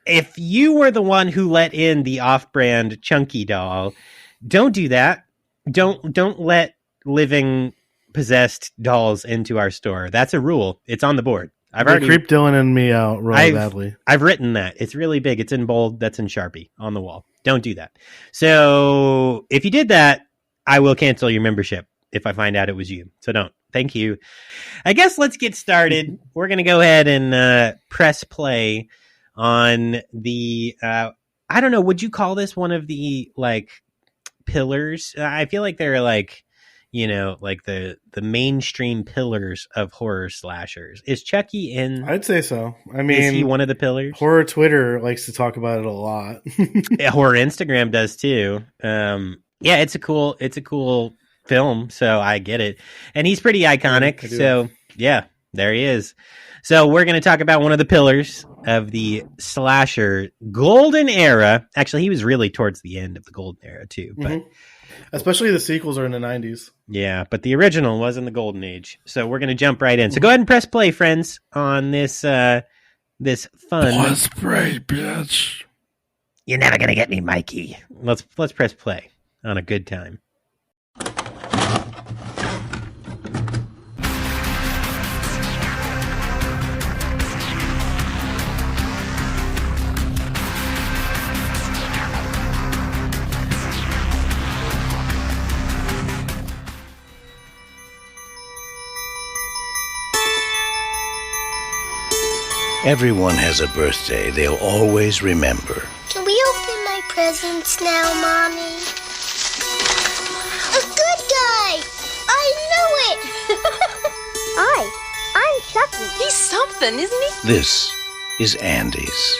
If you were the one who let in the off-brand Chunky doll, don't do that. Don't let living possessed dolls into our store. That's a rule. It's on the board. I've already creeped Dylan and me out really badly. I've written that. It's really big. It's in bold. That's in Sharpie on the wall. Don't do that. So if you did that, I will cancel your membership if I find out it was you. So don't. Thank you. I guess let's get started. We're going to go ahead and press play on the, I don't know, would you call this one of the like pillars? I feel like they're like, you know, like the mainstream pillars of horror slashers. Is Chucky in? I'd say so. I mean, is he one of the pillars? Horror Twitter likes to talk about it a lot. Horror Instagram does too. Yeah, it's a cool film, so I get it. And he's pretty iconic. So yeah, there he is. So we're going to talk about one of the pillars of the slasher golden era. Actually, he was really towards the end of the golden era too, but especially the sequels are in the 90s. Yeah, but the original was in the golden age. So we're going to jump right in. So go ahead and press play, friends, on this this fun. Press play, bitch. You're never going to get me, Mikey. Let's press play on a good time. Everyone has a birthday they'll always remember. Can we open my presents now, Mommy? A good guy! I knew it! I'm Chucky. He's something, isn't he? This is Andy's.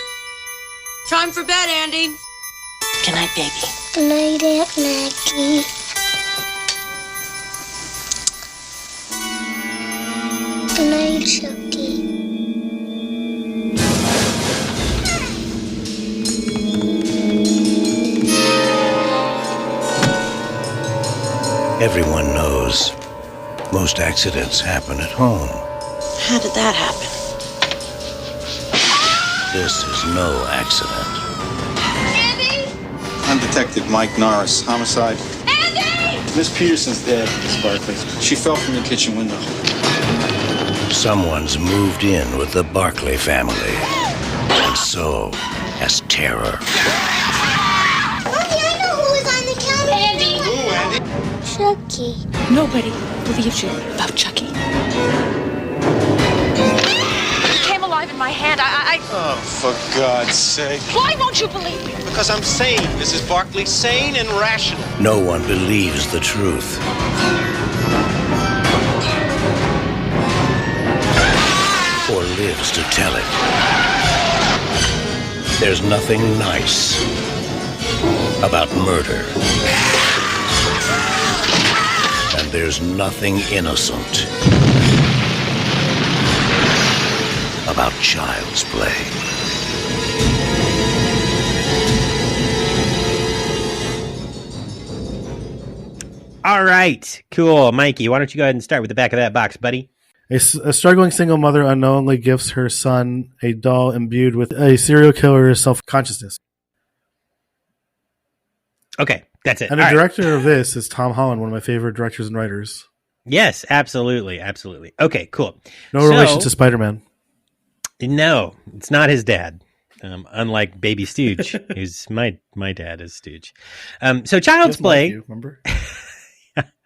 Time for bed, Andy. Good night, baby. Good night, Aunt Maggie. Good night, Chucky. Everyone knows most accidents happen at home. How did that happen? This is no accident. Andy? I'm Detective Mike Norris, homicide. Andy! Miss Peterson's dead, Miss Barclay. She fell from the kitchen window. Someone's moved in with the Barclay family. And so has terror. Mommy, I know who was on the counter. Andy! Who, Andy? Chucky. Nobody believes you about Chucky. He came alive in my hand. Oh, for God's sake. Why won't you believe me? Because I'm sane, Mrs. Barclay. Sane and rational. No one believes the truth. Or lives to tell it. There's nothing nice about murder. And there's nothing innocent about child's play. All right, cool. Mikey, why don't you go ahead and start with the back of that box, buddy? A struggling single mother unknowingly gives her son a doll imbued with a serial killer's self-consciousness. Okay, that's it. And the director of this is Tom Holland, one of my favorite directors and writers. Yes, absolutely, absolutely. Okay, cool. No relation to Spider-Man. No, it's not his dad. Unlike Baby Stooge, who's my dad is Stooge. So Child's Play. Like you, remember?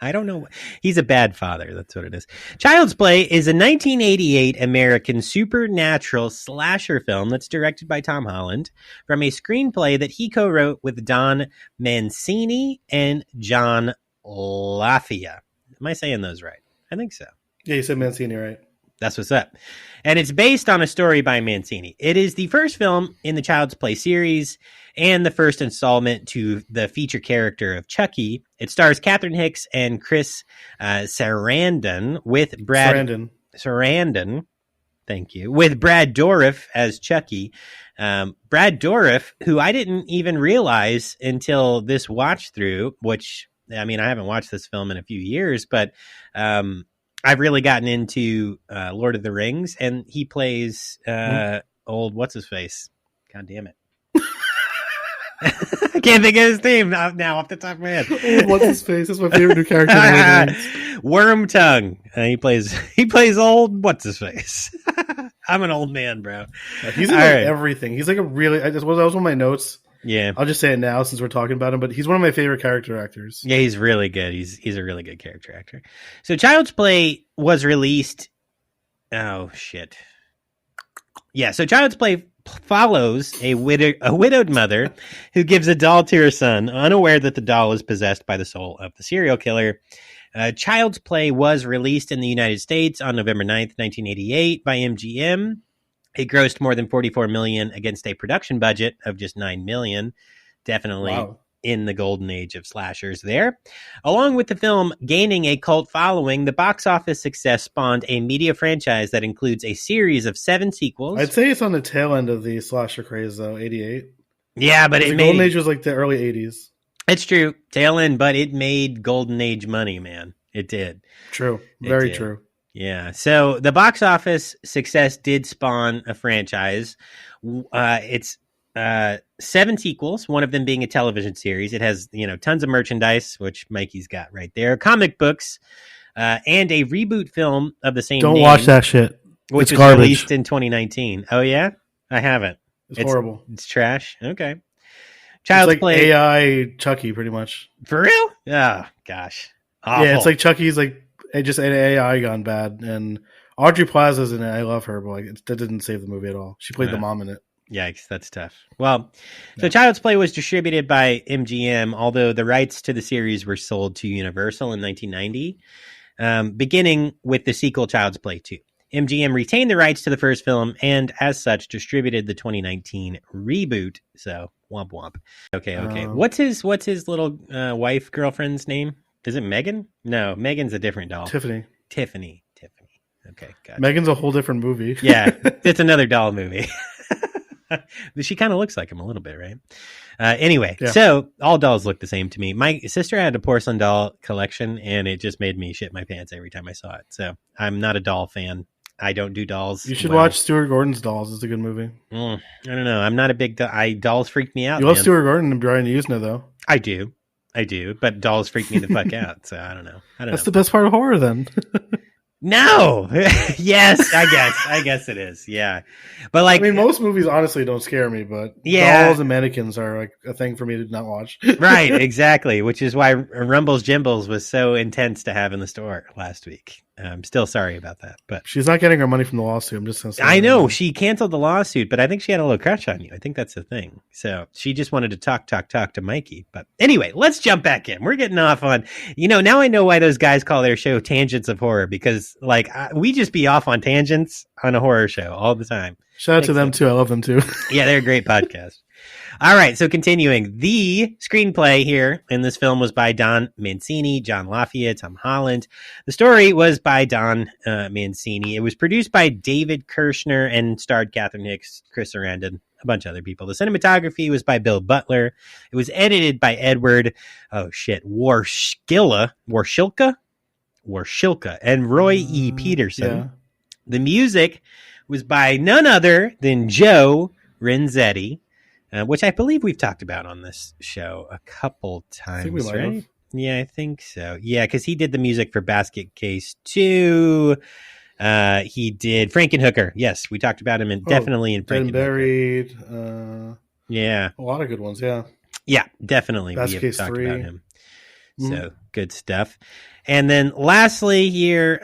I don't know. He's a bad father. That's what it is. Child's Play is a 1988 American supernatural slasher film that's directed by Tom Holland from a screenplay that he co-wrote with Don Mancini and John Lafia. Am I saying those right? I think so. Yeah, you said Mancini, right? That's what's up. And it's based on a story by Mancini. It is the first film in the Child's Play series and the first installment to the feature character of Chucky. It stars Catherine Hicks and Chris Sarandon with Sarandon. Thank you. With Brad Dourif as Chucky. Brad Dourif, who I didn't even realize until this watch through, which, I mean, I haven't watched this film in a few years, but I've really gotten into Lord of the Rings, and he plays old what's-his-face. God damn it. I can't think of his name now off the top of my head. What's his face? That's my favorite new character. Wormtongue. He plays old. What's his face? I'm an old man, bro. He's in everything. He's like a really. That was one of my notes. Yeah, I'll just say it now since we're talking about him. But he's one of my favorite character actors. Yeah, he's really good. He's a really good character actor. So Child's Play was released. Oh shit. Yeah. So Child's Play follows a widowed mother who gives a doll to her son, unaware that the doll is possessed by the soul of the serial killer. Child's Play was released in the United States on November 9th, 1988 by MGM. It grossed more than $44 million against a production budget of just $9 million. Definitely in the golden age of slashers there. Along with the film gaining a cult following, the box office success spawned a media franchise that includes a series of 7 sequels. I'd say it's on the tail end of the slasher craze, though, 88. Yeah, but the golden age was like the early 80s. It's true. Tail end, but it made golden age money, man. It did. True. Very true. Yeah. So the box office success did spawn a franchise. It's 7 sequels, one of them being a television series. It has, tons of merchandise, which Mikey's got right there, comic books, and a reboot film of the same name. Don't watch that shit. Which was garbage. Released in 2019. Oh, yeah? I haven't. It's horrible. It's trash? Okay. Child's Play. AI Chucky, pretty much. For real? Oh, gosh. Awful. Yeah, it's like Chucky's like just an AI gone bad. And Audrey Plaza's in it. I love her, but that didn't save the movie at all. She played the mom in it. Yikes, that's tough. Well, so Child's Play was distributed by MGM, although the rights to the series were sold to Universal in 1990, beginning with the sequel Child's Play 2. MGM retained the rights to the first film and, as such, distributed the 2019 reboot. So, womp womp. Okay. What's his little wife girlfriend's name? Is it Megan? No, Megan's a different doll. Tiffany. Okay, gotcha. Megan's a whole different movie. Yeah, it's another doll movie. She kind of looks like him a little bit, right? Anyway, So all dolls look the same to me. My sister had a porcelain doll collection, and it just made me shit my pants every time I saw it. So I'm not a doll fan. I don't do dolls. You should watch Stuart Gordon's Dolls. It's a good movie. I don't know. I'm not a big dolls freak me out. You love Stuart Gordon and Brian Usna, though. I do. I do, but dolls freak me the fuck out. So I don't know. That's the best part of horror, then. No. Yes, I guess it is. Yeah. But like, I mean, most movies honestly don't scare me, but dolls and mannequins are like a thing for me to not watch. Right, exactly. Which is why Rumbles Jimbles was so intense to have in the store last week. I'm still sorry about that, but she's not getting her money from the lawsuit. I'm just gonna say I know she canceled the lawsuit, but I think she had a little crush on you. I think that's the thing. So she just wanted to talk to Mikey. But anyway, let's jump back in. We're getting off on, now I know why those guys call their show Tangents of Horror, because we just be off on tangents on a horror show all the time. Shout out to them too. I love them too. Yeah, they're a great podcast. All right, so continuing, the screenplay here in this film was by Don Mancini, John Lafayette, Tom Holland. The story was by Don Mancini. It was produced by David Kirshner and starred Catherine Hicks, Chris Sarandon, a bunch of other people. The cinematography was by Bill Butler. It was edited by Edward, Warshilka, and Roy E. Peterson. Yeah. The music was by none other than Joe Renzetti. Which I believe we've talked about on this show a couple times, I think we might right? have. Yeah, I think so. Yeah, because he did the music for Basket Case 2. He did Frankenhooker. Yes, we talked about him definitely in Dead Frankenhooker. and Buried. Yeah. A lot of good ones, yeah. Yeah, definitely. Basket We have Case talked 3. about him. So good stuff. And then lastly here,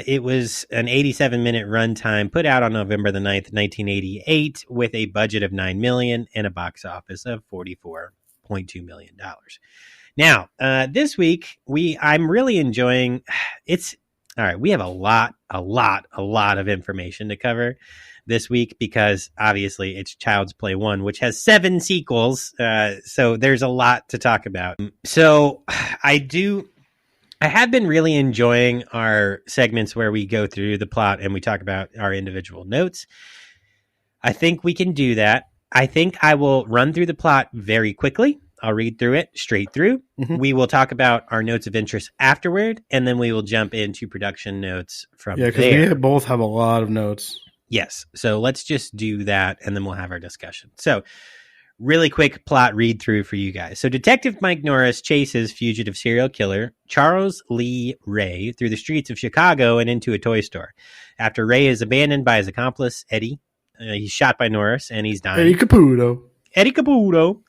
it was an 87-minute runtime put out on November the 9th, 1988 with a budget of $9 million and a box office of $44.2 million. Now, this week, I'm really enjoying it's all right. We have a lot of information to cover this week because obviously it's Child's Play 1, which has 7 sequels. So there's a lot to talk about. So I have been really enjoying our segments where we go through the plot and we talk about our individual notes. I think we can do that. I think I will run through the plot very quickly. I'll read through it straight through. Mm-hmm. We will talk about our notes of interest afterward, and then we will jump into production notes from there. Yeah, because we both have a lot of notes. Yes. So let's just do that, and then we'll have our discussion. So really quick plot read through for you guys. So Detective Mike Norris chases fugitive serial killer Charles Lee Ray through the streets of Chicago and into a toy store. After Ray is abandoned by his accomplice, Eddie, he's shot by Norris, and he's dying. Eddie Caputo.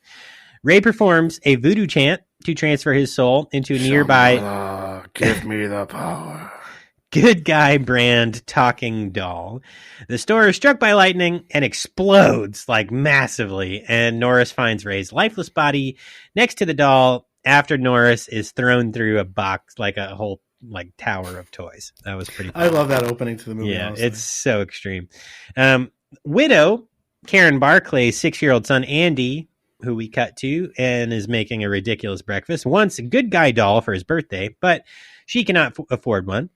Ray performs a voodoo chant to transfer his soul into a nearby... give me the power. Good guy brand talking doll. The store is struck by lightning and explodes massively, and Norris finds Ray's lifeless body next to the doll after Norris is thrown through a box, a whole tower of toys. That was pretty fun. I love that opening to the movie. Yeah, honestly. It's so extreme. Widow Karen Barclay's 6-year-old son Andy, who we cut to and is making a ridiculous breakfast, wants a good guy doll for his birthday, but she cannot afford one.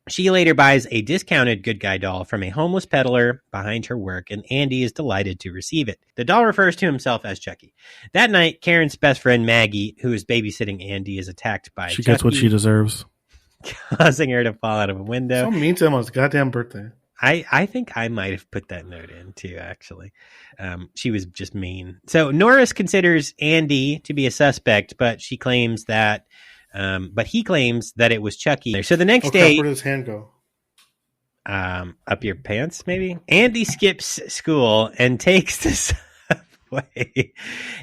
She later buys a discounted good guy doll from a homeless peddler behind her work, and Andy is delighted to receive it. The doll refers to himself as Chucky. That night, Karen's best friend Maggie, who is babysitting Andy, is attacked by She Chucky, gets what she deserves, causing her to fall out of a window. So mean to him on his goddamn birthday. I think I might have put that note in too, actually. She was just mean. So Norris considers Andy to be a suspect, but he claims that it was Chucky. So the next day, where does his hand go? Up your pants, maybe? Andy skips school and takes the subway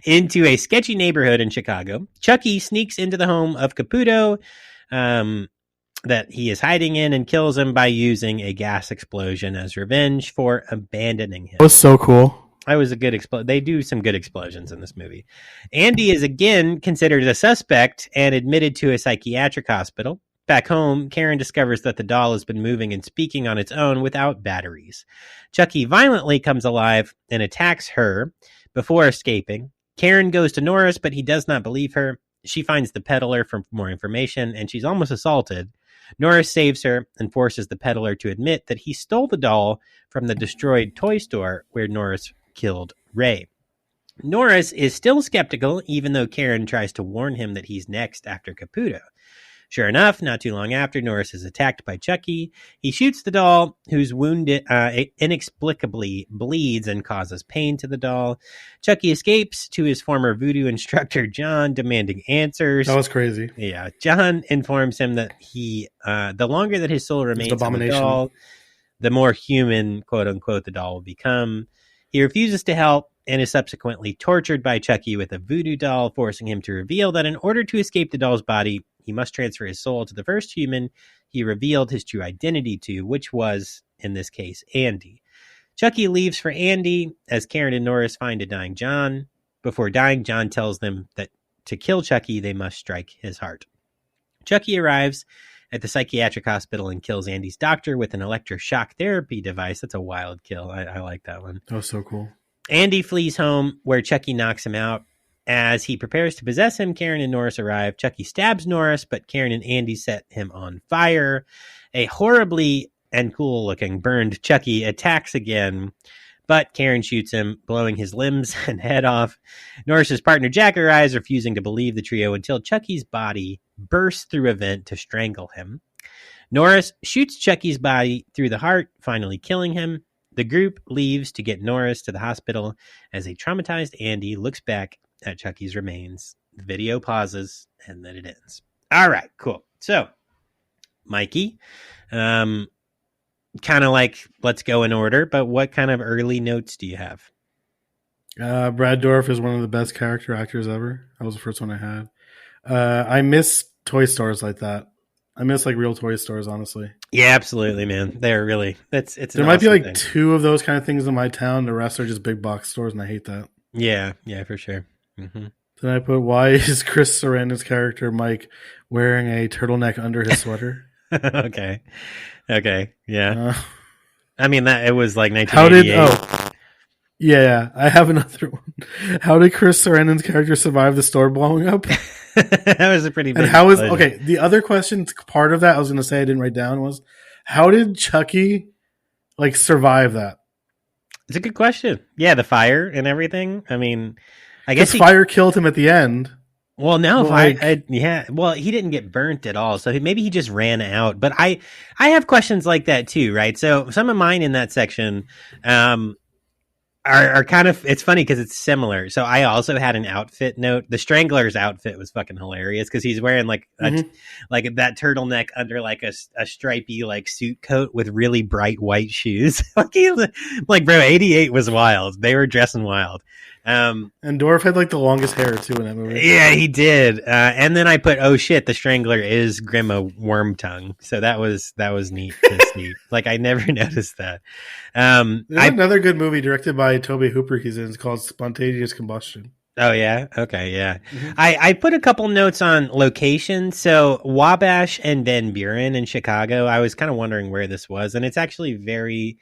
into a sketchy neighborhood in Chicago. Chucky sneaks into the home of Caputo, that he is hiding in, and kills him by using a gas explosion as revenge for abandoning him. That was so cool. That was a good explosion. They do some good explosions in this movie. Andy is again considered a suspect and admitted to a psychiatric hospital. Back home, Karen discovers that the doll has been moving and speaking on its own without batteries. Chucky violently comes alive and attacks her before escaping. Karen goes to Norris, but he does not believe her. She finds the peddler for more information, and she's almost assaulted. Norris saves her and forces the peddler to admit that he stole the doll from the destroyed toy store where Norris killed Ray. Norris is still skeptical, even though Karen tries to warn him that he's next after Caputo. Sure enough, not too long after, Norris is attacked by Chucky. He shoots the doll, whose wound inexplicably bleeds and causes pain to the doll. Chucky escapes to his former voodoo instructor, John, demanding answers. That was crazy. Yeah. John informs him that the longer that his soul remains on the doll, the more human, quote unquote, the doll will become. He refuses to help and is subsequently tortured by Chucky with a voodoo doll, forcing him to reveal that in order to escape the doll's body, he must transfer his soul to the first human he revealed his true identity to, which was, in this case, Andy. Chucky leaves for Andy as Karen and Norris find a dying John. Before dying, John tells them that to kill Chucky, they must strike his heart. Chucky arrives at the psychiatric hospital and kills Andy's doctor with an electroshock therapy device. That's a wild kill. I like that one. That was so cool. Andy flees home, where Chucky knocks him out. As he prepares to possess him, Karen and Norris arrive. Chucky stabs Norris, but Karen and Andy set him on fire. A horribly and cool-looking burned Chucky attacks again, but Karen shoots him, blowing his limbs and head off. Norris's partner Jack arrives, refusing to believe the trio until Chucky's body bursts through a vent to strangle him. Norris shoots Chucky's body through the heart, finally killing him. The group leaves to get Norris to the hospital as a traumatized Andy looks back at Chucky's remains. The video pauses and then it ends. All right, cool. So, Mikey, kind of like, let's go in order, but what kind of early notes do you have? Brad Dourif is one of the best character actors ever. That was the first one I had. I miss toy stores like that. I miss like real toy stores, honestly. Yeah, absolutely, man. They're really it's. There might be like two of those kind of things in my town. The rest are just big box stores, and I hate that. Yeah, for sure. Mm-hmm. Then I put, why is Chris Sarandon's character Mike wearing a turtleneck under his sweater? Okay, yeah. I mean that it was like 1988. Yeah, I have another one. How did Chris Sarandon's character survive the store blowing up? That was a pretty big. And how is okay? The other question, part of that, I was going to say I didn't write down, was how did Chucky like survive that? It's a good question. Yeah, the fire and everything. I mean, I guess fire killed him at the end. Well, no, well, he didn't get burnt at all, so maybe he just ran out. But I have questions like that too, right? So some of mine in that section, are kind of, it's funny because it's similar. So I also had an outfit note. The Strangler's outfit was fucking hilarious because he's wearing like like that turtleneck under like a stripy like suit coat with really bright white shoes. like bro, 88 was wild. They were dressing wild. And Dorf had like the longest hair too in that movie. Yeah, he did. And then I put, oh shit, the Strangler is Grima Wormtongue. So that was neat to see. Like I never noticed that. There's another good movie directed by Toby Hooper he's in. It's called Spontaneous Combustion. Oh yeah, okay, yeah. Mm-hmm. I put a couple notes on location. So Wabash and Van Buren in Chicago. I was kind of wondering where this was, and it's actually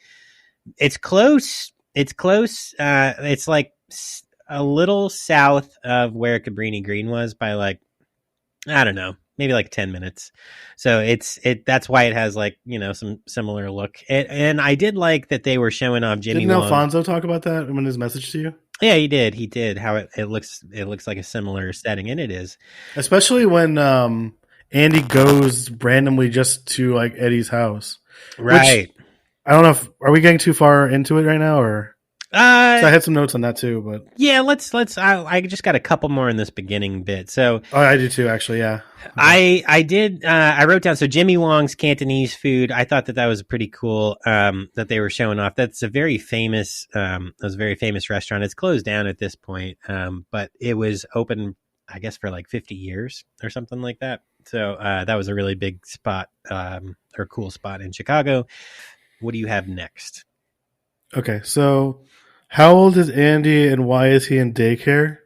it's close. It's close. It's like a little south of where Cabrini Green was by like, I don't know, maybe like 10 minutes. So that's why it has like, some similar look. And I did like that they were showing off Jimmy Didn't Wong. Alfonso talk about that in his message to you? Yeah, he did. How it looks like a similar setting, and it is. Especially when Andy goes randomly just to like Eddie's house. Right. Which, I don't know are we getting too far into it right now, or? So I had some notes on that too, but yeah, let's. I just got a couple more in this beginning bit. So I do too, actually. Yeah, I did. I wrote down Jimmy Wong's Cantonese food. I thought that was pretty cool. That they were showing off. That's a very famous. Restaurant. It's closed down at this point, but it was open, I guess, for like 50 years or something like that. So that was a really big spot, or cool spot in Chicago. What do you have next? Okay, so how old is Andy and why is he in daycare?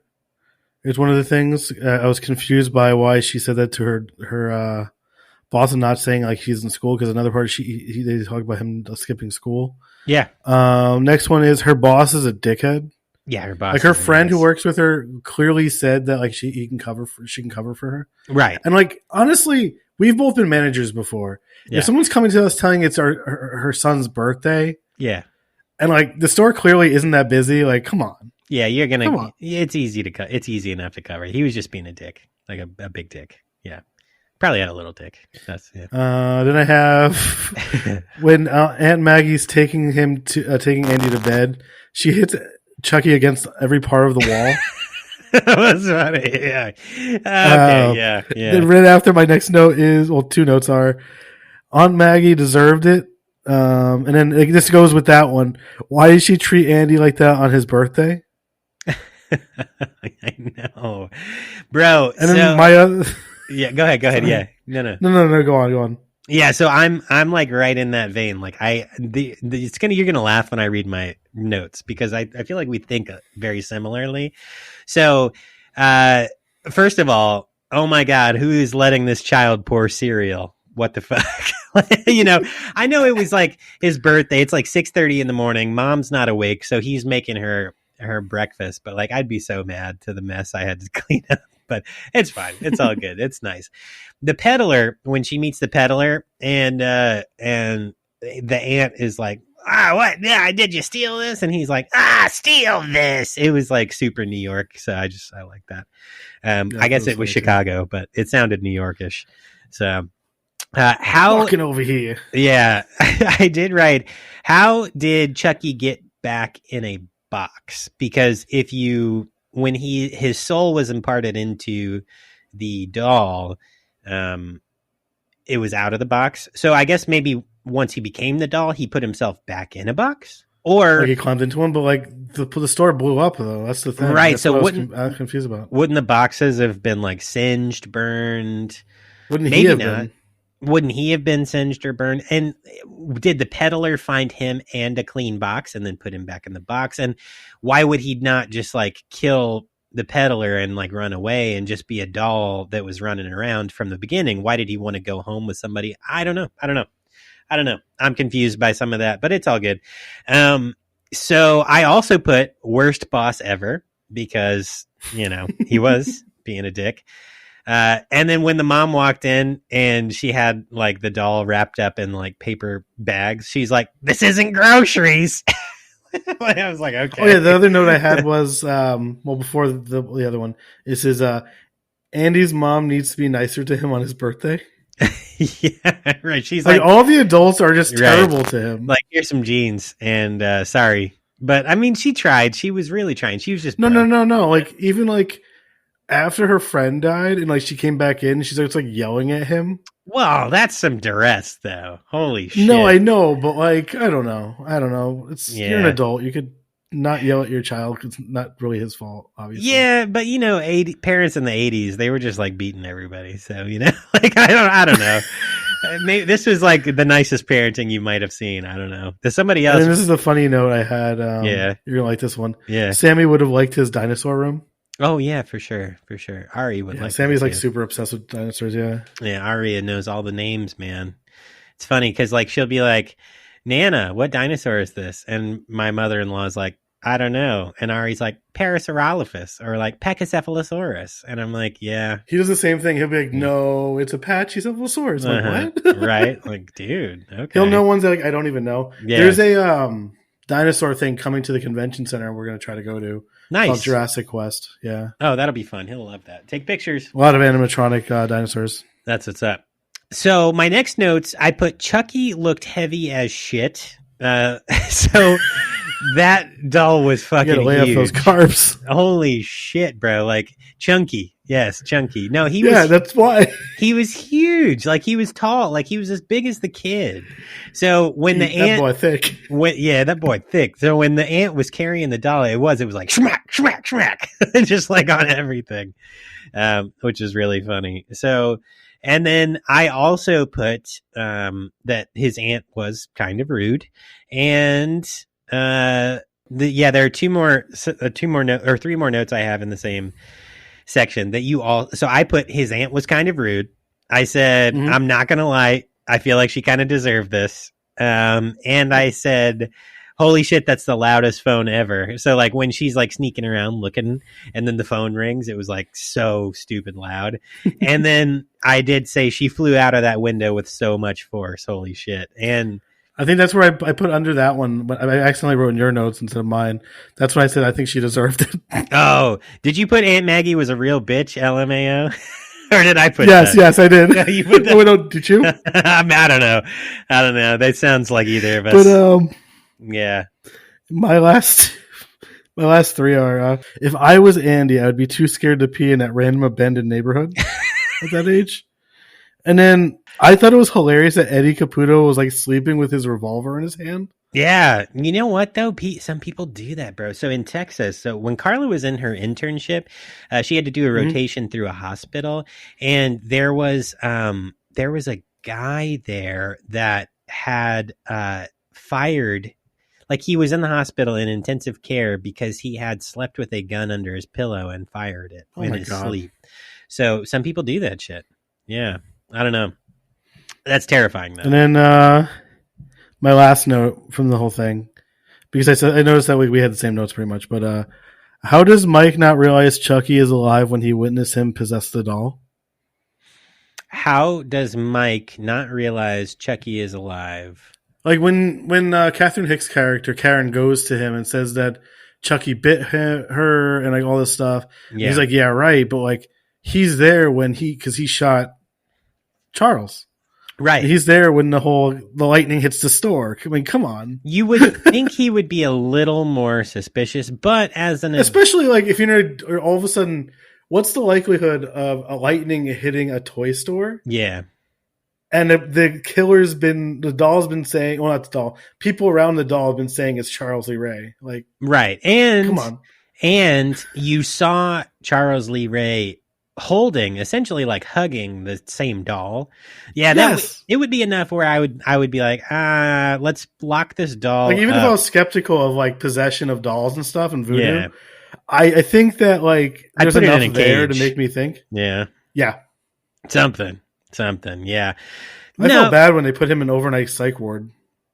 It's one of the things I was confused by why she said that to her boss and not saying like he's in school, because another part they talk about him skipping school. Yeah. Next one is her boss is a dickhead. Yeah, her boss. Like her friend who works with her clearly said that like she can cover for her. Right. And like honestly, we've both been managers before. Yeah. If someone's coming to us telling it's her son's birthday, yeah. And like the store clearly isn't that busy. Like, come on. Yeah, you're gonna. It's easy to cut. It's easy enough to cover. He was just being a dick, like a big dick. Yeah, Probably had a little dick. That's yeah. Then I have when Aunt Maggie's taking Andy to bed, she hits Chucky against every part of the wall. That was funny. Yeah. Okay. Yeah. Then right after, my next note is, well, two notes are, Aunt Maggie deserved it. And then this goes with that one. Why did she treat Andy like that on his birthday? I know, bro. And then my other, yeah, go ahead. Yeah, no. Go on. Yeah, so I'm like right in that vein. Like you're gonna laugh when I read my notes because I feel like we think very similarly. So, first of all, oh my God, who is letting this child pour cereal? What the fuck? I know it was like his birthday. It's like 6:30 in the morning. Mom's not awake, so he's making her breakfast. But like, I'd be so mad to the mess I had to clean up. But it's fine. It's all good. It's nice. The peddler, when she meets the peddler, and the aunt is like, what? Yeah, did you steal this? And he's like, steal this. It was like super New York. So I like that. I guess it was Chicago, but it sounded New Yorkish. So how walking over here. Yeah, I did write. How did Chucky get back in a box? Because when his soul was imparted into the doll, it was out of the box. So I guess maybe once he became the doll, he put himself back in a box, or he climbed into one. But like the store blew up, though. That's the thing, right? That's so what I was confused about. Wouldn't the boxes have been like singed, burned? Wouldn't he have been? Wouldn't he have been singed or burned? And did the peddler find him and a clean box and then put him back in the box? And why would he not just like kill the peddler and like run away and just be a doll that was running around from the beginning? Why did he want to go home with somebody? I don't know. I'm confused by some of that, but it's all good. So I also put worst boss ever because, he was being a dick. And then when the mom walked in and she had like the doll wrapped up in like paper bags, she's like, "This isn't groceries." I was like, okay. Oh yeah, the other note I had was before the other one. It says Andy's mom needs to be nicer to him on his birthday. Yeah, right. She's like all the adults are just terrible to him. Like, here's some jeans and sorry. But I mean, she tried. She was really trying. She was just no. Like even like after her friend died and like she came back in, she starts like yelling at him. Well, that's some duress, though. Holy shit! No, I know, but like I don't know. You're an adult. You could not yell at your child because it's not really his fault, obviously. Yeah, but parents in the 80s, they were just like beating everybody. So like I don't know. Maybe this was like the nicest parenting you might have seen. I don't know. There's somebody else. And this is a funny note I had. Yeah, you're gonna like this one. Yeah, Sammy would have liked his dinosaur room. Oh yeah, for sure. Ari would like. Sammy's like super obsessed with dinosaurs. Yeah, Aria knows all the names, man. It's funny because like she'll be like, "Nana, what dinosaur is this?" And my mother-in-law is like, "I don't know." And Ari's like, "Parasaurolophus," or like Pachycephalosaurus. And I'm like, "Yeah." He does the same thing. He'll be like, "No, it's a Pachycephalosaurus." Like, what? Right? Like, dude. Okay. He'll know ones that like I don't even know. Yeah. There's a dinosaur thing coming to the convention center. We're gonna try to go to. Nice. Called Jurassic Quest. Yeah. Oh, that'll be fun. He'll love that. Take pictures. A lot of animatronic dinosaurs. That's what's up. So my next notes, I put Chucky looked heavy as shit. So that doll was fucking you gotta lay huge. Off those carbs. Holy shit, bro! Like chunky. Yes, chunky. No, he was. Yeah, that's why he was huge. Like he was tall. Like he was as big as the kid. So when the aunt, that boy thick. That boy thick. So when the aunt was carrying the doll, it was like schmack, schmack, schmack, just like on everything, which is really funny. So, and then I also put that his aunt was kind of rude, and there are three more notes I have in the same section that so I put his aunt was kind of rude. I said, I'm not going to lie. I feel like she kind of deserved this. And I said, holy shit, that's the loudest phone ever. So like when she's like sneaking around looking and then the phone rings, it was like so stupid loud. And then I did say she flew out of that window with so much force. Holy shit. And I think that's where I put under that one, but I accidentally wrote in your notes instead of mine. That's when I said I think she deserved it. Oh, did you put Aunt Maggie was a real bitch, LMAO? Or did I put Yes, that? yes, I did. Yeah, you put that? Wait, no, did you? I don't know. That sounds like either of us. But yeah. My last three are: if I was Andy, I would be too scared to pee in that random abandoned neighborhood at that age. And then I thought it was hilarious that Eddie Caputo was like sleeping with his revolver in his hand. Yeah. You know what, though? Some people do that, bro. So in Texas, so when Carla was in her internship, she had to do a rotation through a hospital. And there was a guy there that had fired, like he was in the hospital in intensive care because he had slept with a gun under his pillow and fired it in his sleep. So some people do that shit. Yeah. I don't know. That's terrifying, though. And then my last note from the whole thing, because I noticed that we had the same notes pretty much, but how does Mike not realize Chucky is alive when he witnessed him possess the doll? How does Mike not realize Chucky is alive? Like when Catherine Hicks' character Karen goes to him and says that Chucky bit her and like all this stuff, Yeah. he's like, yeah, right, but like he's there because he shot Charles. Right. He's there when the lightning hits the store. I mean, come on. You would think he would be a little more suspicious, but especially like if or all of a sudden, what's the likelihood of a lightning hitting a toy store? Yeah. And the doll's been saying, well, not the doll, people around the doll have been saying it's Charles Lee Ray. Like, right. And come on. And you saw Charles Lee Ray essentially like hugging the same doll. Yeah, it would be enough where I would be like, let's lock this doll. Like even up. if I was skeptical of like possession of dolls and stuff and voodoo, I think that like there's enough there to make me think. Yeah. Yeah. Something. Yeah. I felt bad when they put him in overnight psych ward.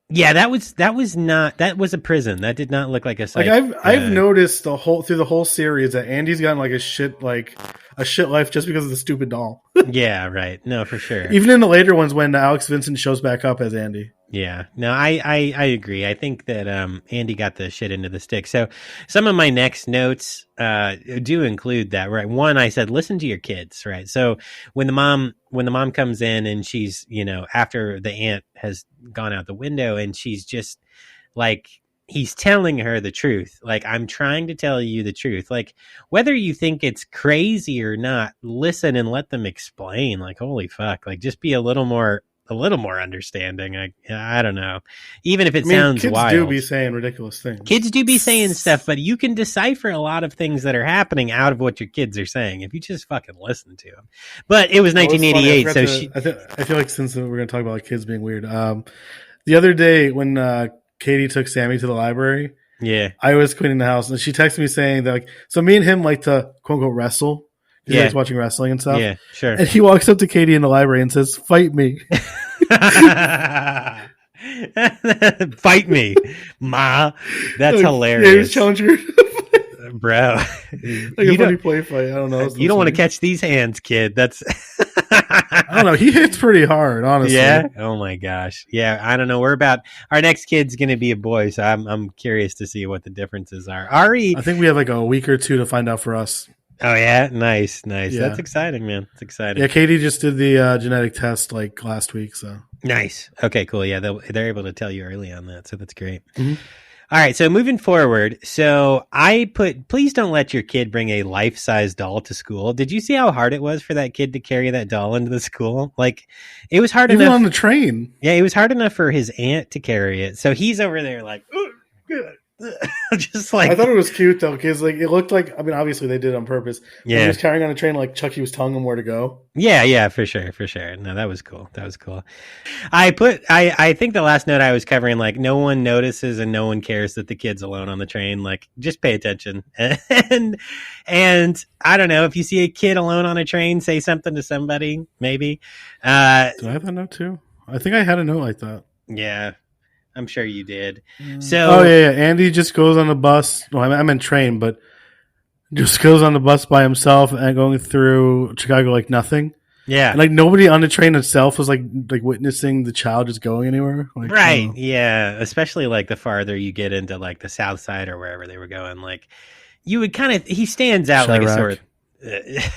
Yeah, that was a prison. That did not look like a psych. Like I've noticed through the whole series that Andy's gotten like a shit life just because of the stupid doll. Yeah, right. No, for sure. Even in the later ones when Alex Vincent shows back up as Andy. Yeah. No, I agree. I think that Andy got the shit into the stick. So some of my next notes do include that, right? One, I said, listen to your kids, right? So when the mom comes in and she's, after the aunt has gone out the window and she's just like, he's telling her the truth. Like, I'm trying to tell you the truth. Like, whether you think it's crazy or not, listen and let them explain. Like, holy fuck. Like, just be a little more understanding. I don't know. Even if it sounds kids wild. Kids do be saying ridiculous things. Kids do be saying stuff, but you can decipher a lot of things that are happening out of what your kids are saying if you just fucking listen to them. But it was 1988, I feel like since we're going to talk about like kids being weird, the other day when Katie took Sammy to the library, I was cleaning the house and she texted me saying that like, so me and him like to quote unquote wrestle. He likes watching wrestling and stuff. Yeah, sure. And he walks up to Katie in the library and says, "Fight me." Fight me, Ma. That's hilarious. Yeah, he was challenging her. Bro. Like a funny play fight. I don't know. You don't want to catch these hands, kid. That's I don't know. He hits pretty hard, honestly. Yeah. Oh my gosh. Yeah. I don't know. Our next kid's going to be a boy, so I'm curious to see what the differences are. Ari, I think we have like a week or two to find out for us. Oh yeah, nice. Yeah. That's exciting, man. It's exciting. Yeah, Katie just did the genetic test like last week, so nice. Okay, cool. Yeah, they're able to tell you early on that, so that's great. Mm-hmm. All right, so moving forward, so I please don't let your kid bring a life-size doll to school. Did you see how hard it was for that kid to carry that doll into the school? Like, it was hard enough. Even on the train. Yeah, it was hard enough for his aunt to carry it. So he's over there like, just like. I thought it was cute though, because like it looked like, I mean, obviously they did it on purpose. Yeah, he was carrying on a train like Chucky was telling him where to go. Yeah, for sure. No, that was cool. I think the last note I was covering, like, no one notices and no one cares that the kid's alone on the train. Like, just pay attention. And I don't know, if you see a kid alone on a train, say something to somebody. Maybe. Do I have that note too? I think I had a note like that. Yeah. I'm sure you did. So, oh yeah. Andy just goes on the bus. Well, I meant train, but just goes on the bus by himself and going through Chicago like nothing. Yeah, and like nobody on the train itself was like witnessing the child just going anywhere. Like, right? Yeah, especially like the farther you get into like the South Side or wherever they were going, like you would kind of he stands out Chirac. like a sort of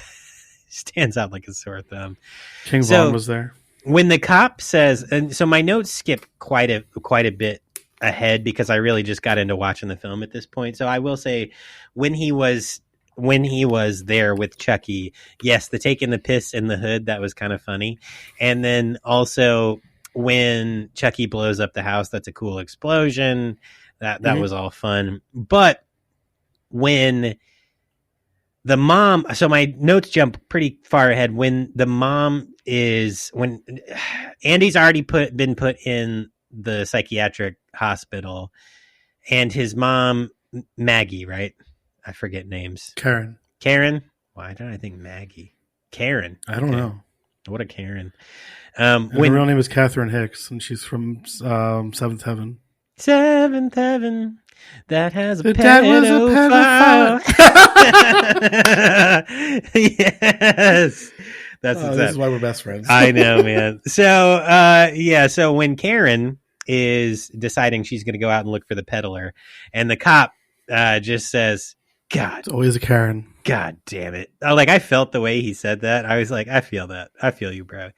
stands out like a sore thumb. King Von was there. When the cop says, and so my notes skip quite a bit ahead because I really just got into watching the film at this point. So I will say, when he was there with Chucky, yes, the taking the piss in the hood, that was kind of funny. And then also when Chucky blows up the house, that's a cool explosion. That was all fun. But when the mom, so my notes jump pretty far ahead. When Andy's already been put in the psychiatric hospital, and his mom, Maggie, right? I forget names. Karen. Why did I think Maggie? Karen. I don't know. What a Karen. Her real name is Catherine Hicks, and she's from Seventh Heaven. Seventh Heaven. That has a the dad was a pedophile. Yes. This is why we're best friends. I know, man. So, so when Karen is deciding she's going to go out and look for the peddler, and the cop just says, God. It's always a Karen. God damn it. I felt the way he said that. I was like, I feel that. I feel you, bro.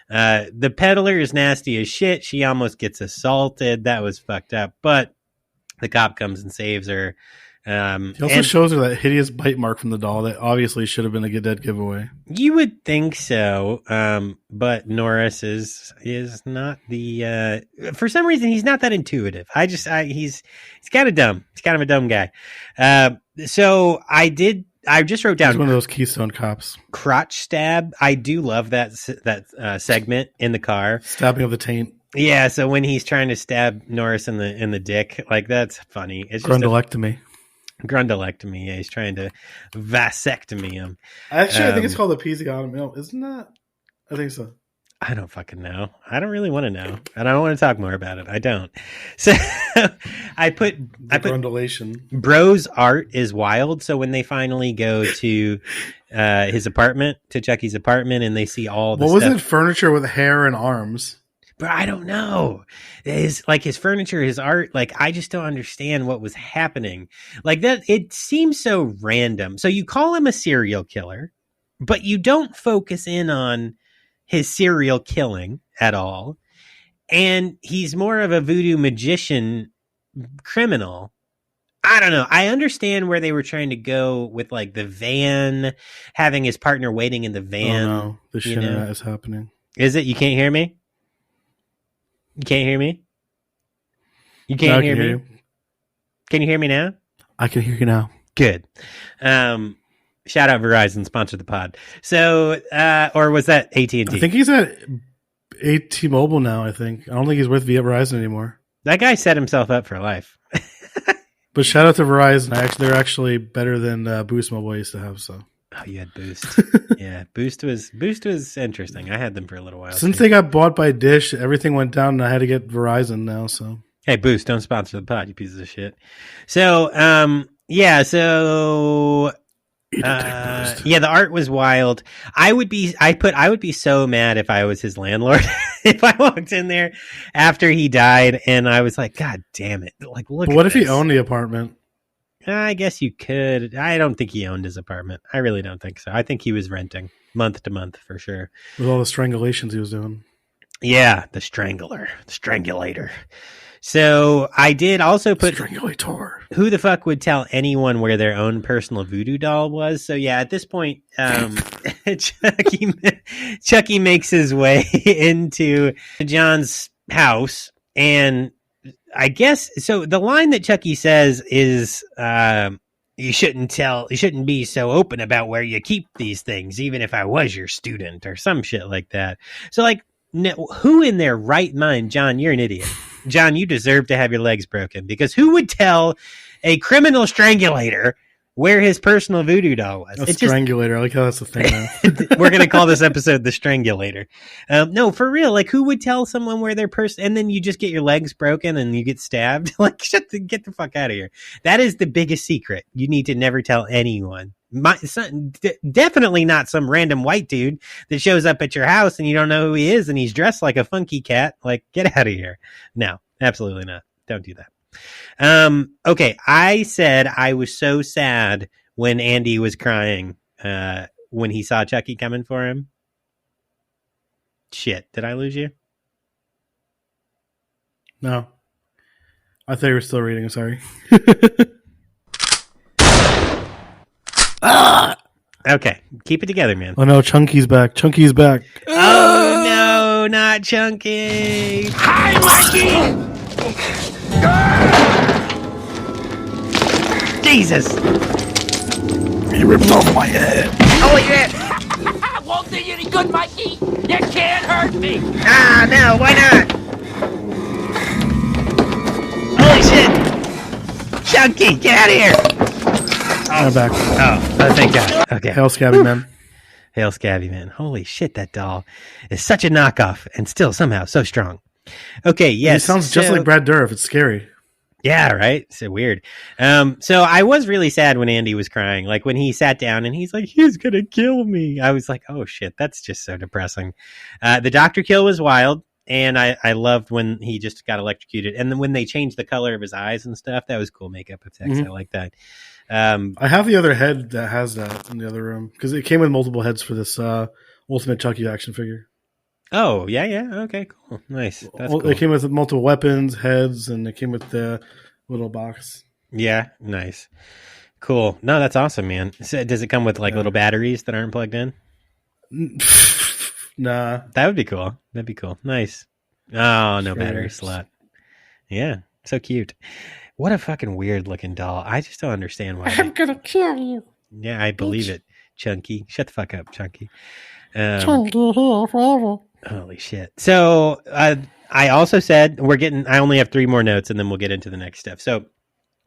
The peddler is nasty as shit. She almost gets assaulted. That was fucked up. But the cop comes and saves her. He also shows her that hideous bite mark from the doll that obviously should have been a dead giveaway. You would think so, but Norris is not the. For some reason, he's not that intuitive. He's kind of dumb. He's kind of a dumb guy. So I just wrote down. He's one of those Keystone cops. Crotch stab. I do love that segment in the car. Stabbing of the taint. Yeah. So when he's trying to stab Norris in the dick, that's funny. It's just Grundalectomy. Grundalectomy. Yeah, he's trying to vasectomy him. Actually, I think it's called episiotomy. No, isn't that? I think so. I don't fucking know. I don't really want to know. And I don't want to talk more about it. I don't. So I put grundulation. Bro's art is wild. So when they finally go to his apartment, to Chucky's apartment, and they see all the stuff. What was it? Furniture with hair and arms. But I don't know. His furniture, his art, I just don't understand what was happening. That, it seems so random. So you call him a serial killer, but you don't focus in on his serial killing at all. And he's more of a voodoo magician criminal. I don't know. I understand where they were trying to go with the van, having his partner waiting in the van. Oh no, the shit is happening. Is it? You can't hear me? You can't hear me? You can't hear me? Can you hear me now? I can hear you now. Good. Shout out Verizon, sponsored the pod. So, or was that AT&T? I think he's at T-Mobile now, I think. I don't think he's with Verizon anymore. That guy set himself up for life. But shout out to Verizon. They're actually better than Boost Mobile I used to have, so. Oh, you had Boost. Yeah, Boost was interesting. I had them for a little while. Since they got bought by Dish, everything went down, and I had to get Verizon now. So hey, Boost, don't sponsor the pod, you pieces of shit. So, the art was wild. I would be so mad if I was his landlord. If I walked in there after he died, and I was like, God damn it! Look. But what if he owned the apartment? I guess you could. I don't think he owned his apartment. I really don't think so. I think he was renting month to month for sure. With all the strangulations he was doing. Yeah, the strangulator. So I did also put Strangulator. Who the fuck would tell anyone where their own personal voodoo doll was? So yeah, at this point, Chucky makes his way into John's house, and I guess so. The line that Chucky says is, you shouldn't be so open about where you keep these things, even if I was your student, or some shit like that. So who in their right mind, John, you're an idiot. John, you deserve to have your legs broken, because who would tell a criminal strangulator where his personal voodoo doll was? Strangulator. I like how that's the thing now. We're going to call this episode The Strangulator. No, for real. Who would tell someone where their person, and then you just get your legs broken and you get stabbed? Get the fuck out of here. That is the biggest secret. You need to never tell anyone. Definitely not some random white dude that shows up at your house and you don't know who he is and he's dressed like a funky cat. Get out of here. No, absolutely not. Don't do that. Okay, I said I was so sad when Andy was crying when he saw Chucky coming for him. Shit, did I lose you? No. I thought you were still reading. Sorry. Okay, keep it together, man. Oh no, Chunky's back. Chunky's back. Oh no, not Chunky. Hi, Mikey! Jesus! He ripped off my head. Holy shit! Won't do you any good, Mikey. You can't hurt me. Ah, no, why not? Holy shit! Chunky, get out of here! I'm back. Oh, thank God. Okay. Hail, Scabby Man. Hail, Scabby Man. Holy shit, that doll is such a knockoff and still somehow so strong. Okay, yes. He sounds just like Brad Dourif. It's scary. Yeah, right? So weird. So I was really sad when Andy was crying. Like when he sat down and he's like, he's going to kill me. I was like, oh shit, that's just so depressing. The doctor kill was wild. And I loved when he just got electrocuted. And then when they changed the color of his eyes and stuff, that was cool makeup effects. I like that. I have the other head that has that in the other room because it came with multiple heads for this Ultimate Chucky action figure. Oh, yeah. Okay, cool. Nice. That's cool. It came with multiple weapons, heads, and it came with the little box. Yeah, nice. Cool. No, that's awesome, man. So does it come with like little batteries that aren't plugged in? Nah. That would be cool. That'd be cool. Nice. Oh, no battery slot. Yeah, so cute. What a fucking weird looking doll. I just don't understand why. I'm gonna kill you. Yeah, I believe it. Chunky. Shut the fuck up, Chunky. Chunky here forever. Holy shit. So I also said I only have 3 more notes and then we'll get into the next stuff. So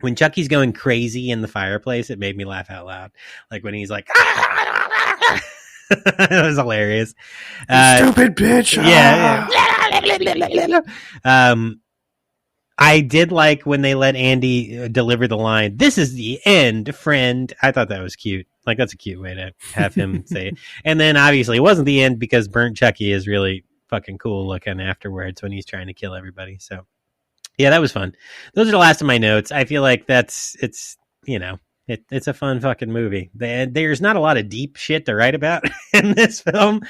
when Chucky's going crazy in the fireplace, it made me laugh out loud. Like when he's like, it was hilarious. Stupid bitch. Yeah. I did like when they let Andy deliver the line, "This is the end, friend." I thought that was cute. Like, that's a cute way to have him say it. And then obviously it wasn't the end because Burnt Chucky is really fucking cool looking afterwards when he's trying to kill everybody. So yeah, that was fun. Those are the last of my notes. I feel like it's a fun fucking movie. There's not a lot of deep shit to write about in this film,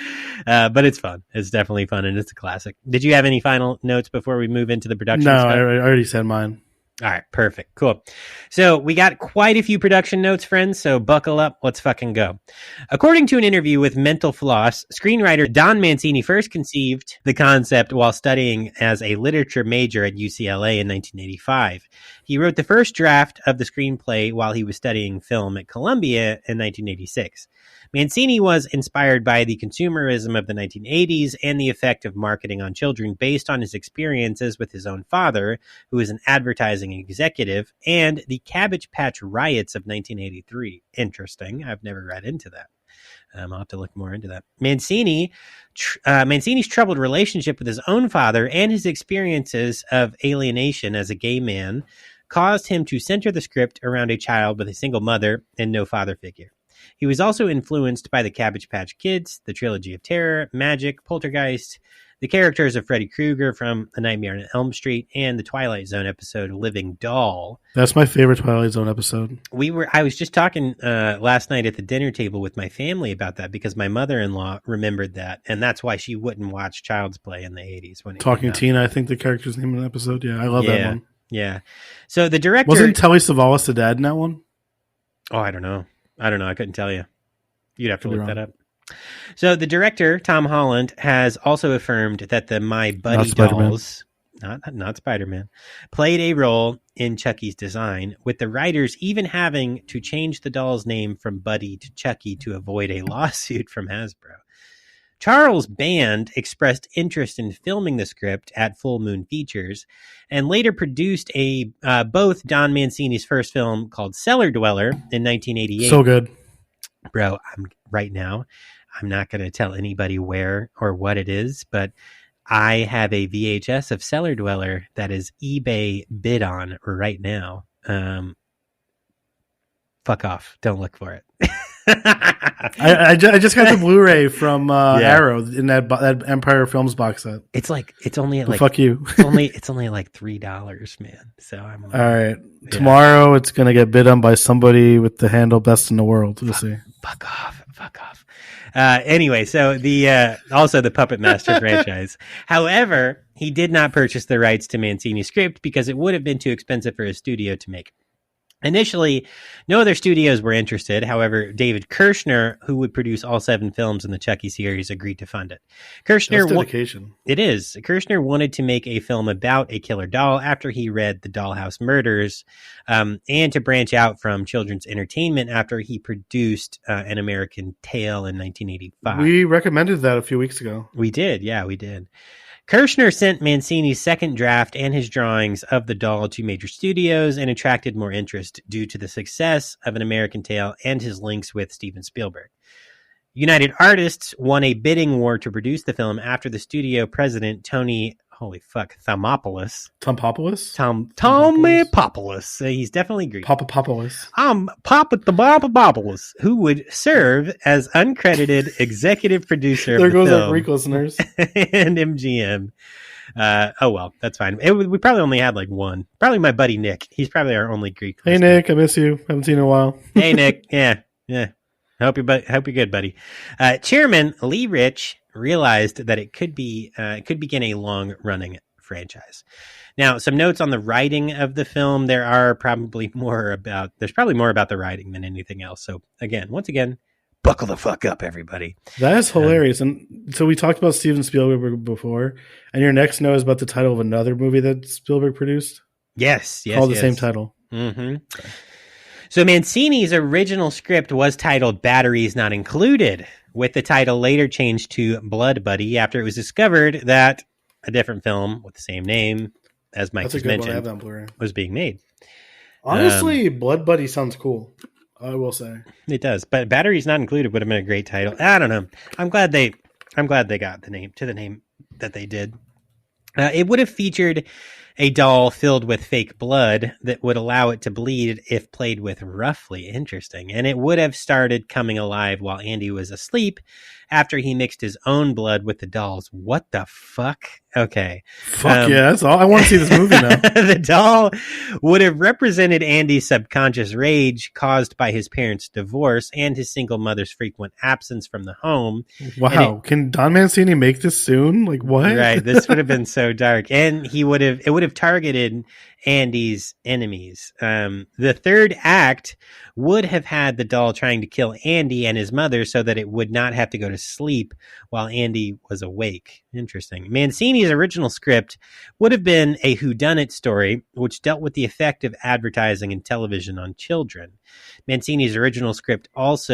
but it's fun. It's definitely fun, and it's a classic. Did you have any final notes before we move into the production No, stuff? I already said mine. All right, perfect. Cool. So we got quite a few production notes, friends, so buckle up. Let's fucking go. According to an interview with Mental Floss, screenwriter Don Mancini first conceived the concept while studying as a literature major at UCLA in 1985. He wrote the first draft of the screenplay while he was studying film at Columbia in 1986. Mancini was inspired by the consumerism of the 1980s and the effect of marketing on children based on his experiences with his own father, who was an advertising executive, and the Cabbage Patch riots of 1983. Interesting. I've never read into that. I'll have to look more into that. Mancini's troubled relationship with his own father and his experiences of alienation as a gay man caused him to center the script around a child with a single mother and no father figure. He was also influenced by the Cabbage Patch Kids, the Trilogy of Terror, Magic, Poltergeist, the characters of Freddy Krueger from A Nightmare on Elm Street, and the Twilight Zone episode Living Doll. That's my favorite Twilight Zone episode. I was just talking last night at the dinner table with my family about that because my mother-in-law remembered that, and that's why she wouldn't watch Child's Play in the 80s. When Talking Tina, I think the character's name in the episode. Yeah, I love that one. Yeah. So the director... Wasn't Telly Savalas the dad in that one? Oh, I don't know. I couldn't tell you. You'd have to look that up. So the director, Tom Holland, has also affirmed that the My Buddy dolls, not Spider-Man, played a role in Chucky's design, with the writers even having to change the doll's name from Buddy to Chucky to avoid a lawsuit from Hasbro. Charles Band expressed interest in filming the script at Full Moon Features and later produced both Don Mancini's first film called Cellar Dweller in 1988. So good. Bro, I'm not going to tell anybody where or what it is, but I have a VHS of Cellar Dweller that is eBay bid on right now. Fuck off. Don't look for it. I just got the Blu-ray from Arrow in that Empire Films box set. It's only at fuck you. it's only like $3, man. So I'm all right. Yeah. Tomorrow it's gonna get bid on by somebody with the handle Best in the World. We'll see. Fuck off. fuck off. Anyway, so also the Puppet Master franchise. However, he did not purchase the rights to Mancini's script because it would have been too expensive for his studio to make. Initially, no other studios were interested. However, David Kirshner, who would produce all 7 films in the Chucky series, agreed to fund it. Kirshner, that's dedication. It is. Kirshner wanted to make a film about a killer doll after he read The Dollhouse Murders, and to branch out from children's entertainment after he produced An American Tale in 1985. We recommended that a few weeks ago. We did. Yeah, we did. Kirshner sent Mancini's second draft and his drawings of the doll to major studios and attracted more interest due to the success of An American Tale and his links with Steven Spielberg. United Artists won a bidding war to produce the film after the studio president, Tony Thomopoulos. Thomopoulos. He's definitely Greek. Papapopoulos. Papapopoulos, who would serve as uncredited executive producer there of the goes film. our Greek listeners. And MGM. Oh, well, that's fine. We probably only had like one. Probably my buddy Nick. He's probably our only Greek listener. Hey, Nick, I miss you. Haven't seen you in a while. Hey, Nick. Yeah. Hope you're good, buddy. Chairman Lee Rich realized that it could begin a long-running franchise. Now, some notes on the writing of the film. There's probably more about the writing than anything else. So once again, buckle the fuck up, everybody. That is hilarious. And so we talked about Steven Spielberg before, and your next note is about the title of another movie that Spielberg produced. Yes. Called the same title. Mm-hmm. So Mancini's original script was titled Batteries Not Included, with the title later changed to Blood Buddy after it was discovered that a different film with the same name, as Mike just mentioned, was being made. Honestly, Blood Buddy sounds cool. I will say it does, but Batteries Not Included would have been a great title. I don't know. I'm glad they got the name that they did. It would have featured a doll filled with fake blood that would allow it to bleed if played with roughly. Interesting. And it would have started coming alive while Andy was asleep after he mixed his own blood with the doll's. What the fuck? Okay. Fuck yeah, that's all. I want to see this movie now. The doll would have represented Andy's subconscious rage caused by his parents' divorce and his single mother's frequent absence from the home. Wow. Can Don Mancini make this soon? Like, what? Right. This would have been so dark. And it would have targeted Andy's enemies. The third act would have had the doll trying to kill Andy and his mother so that it would not have to go to sleep while Andy was awake. Interesting. Mancini's original script would have been a whodunit story, which dealt with the effect of advertising and television on children. Mancini's original script was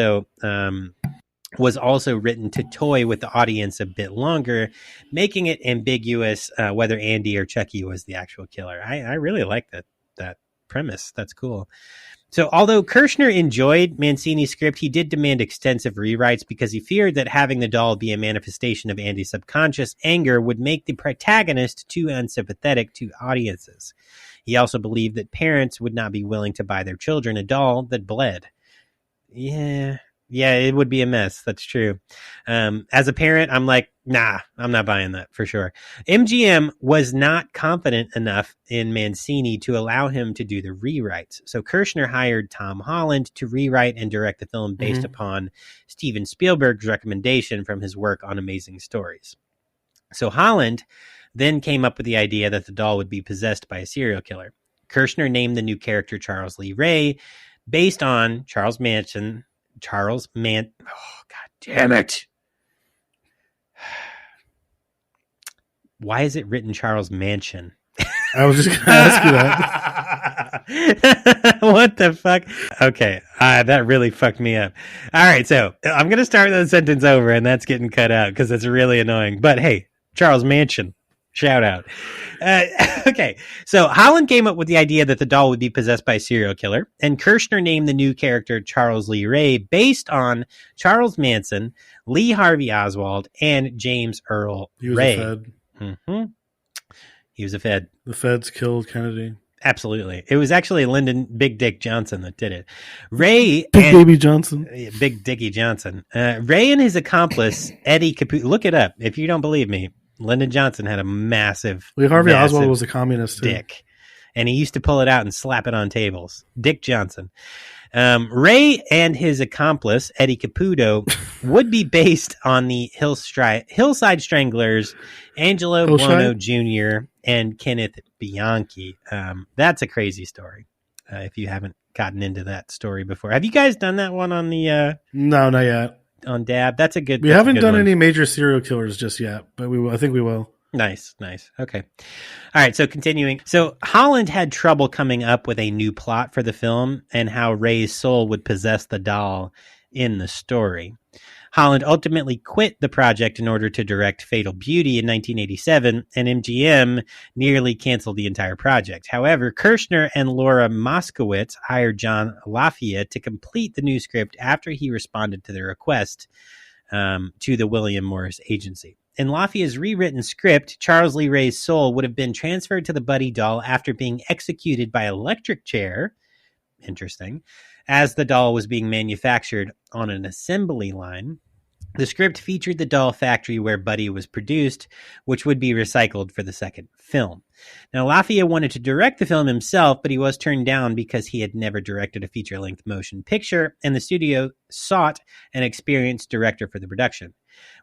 also written to toy with the audience a bit longer, making it ambiguous whether Andy or Chucky was the actual killer. I really like that premise. That's cool. So although Kirshner enjoyed Mancini's script, he did demand extensive rewrites because he feared that having the doll be a manifestation of Andy's subconscious anger would make the protagonist too unsympathetic to audiences. He also believed that parents would not be willing to buy their children a doll that bled. Yeah, it would be a mess. That's true. As a parent, I'm like, nah, I'm not buying that for sure. MGM was not confident enough in Mancini to allow him to do the rewrites. So Kirshner hired Tom Holland to rewrite and direct the film based upon Steven Spielberg's recommendation from his work on Amazing Stories. So Holland then came up with the idea that the doll would be possessed by a serial killer. Kirshner named the new character Charles Lee Ray based on Charles Manson. Oh, God damn it. Why is it written Charles Mansion? I was just going to ask you that. What the fuck? Okay. That really fucked me up. All right. So I'm going to start the sentence over and that's getting cut out because it's really annoying. But hey, Charles Mansion. Shout out. Okay, so Holland came up with the idea that the doll would be possessed by a serial killer, and Kirshner named the new character Charles Lee Ray based on Charles Manson, Lee Harvey Oswald, and James Earl Ray. He was a Fed. Mm-hmm. He was a Fed. The Feds killed Kennedy. Absolutely. It was actually Lyndon Big Dick Johnson that did it. Ray... Baby Johnson. Big Dickie Johnson. Ray and his accomplice, Eddie Caputo... Look it up if you don't believe me. Lyndon Johnson had a massive Lee Harvey Oswald was a communist too. Dick, and he used to pull it out and slap it on tables. Dick Johnson. Ray and his accomplice, Eddie Caputo, would be based on the Hillside Stranglers, Angelo Buono Jr. and Kenneth Bianchi. That's a crazy story. If you haven't gotten into that story before. Have you guys done that one on the... No, not yet. On Dab? That's a good... We haven't done any major serial killers just yet, but I think we will. Nice. Okay. All right, so continuing. So Holland had trouble coming up with a new plot for the film and how Ray's soul would possess the doll in the story. Holland ultimately quit the project in order to direct Fatal Beauty in 1987, and MGM nearly canceled the entire project. However, Kirshner and Laura Moskowitz hired John Lafayette to complete the new script after he responded to their request to the William Morris Agency. In Lafayette's rewritten script, Charles Lee Ray's soul would have been transferred to the Buddy doll after being executed by electric chair. Interesting. As the doll was being manufactured on an assembly line. The script featured the doll factory where Buddy was produced, which would be recycled for the second film. Now, Lafayette wanted to direct the film himself, but he was turned down because he had never directed a feature-length motion picture, and the studio sought an experienced director for the production.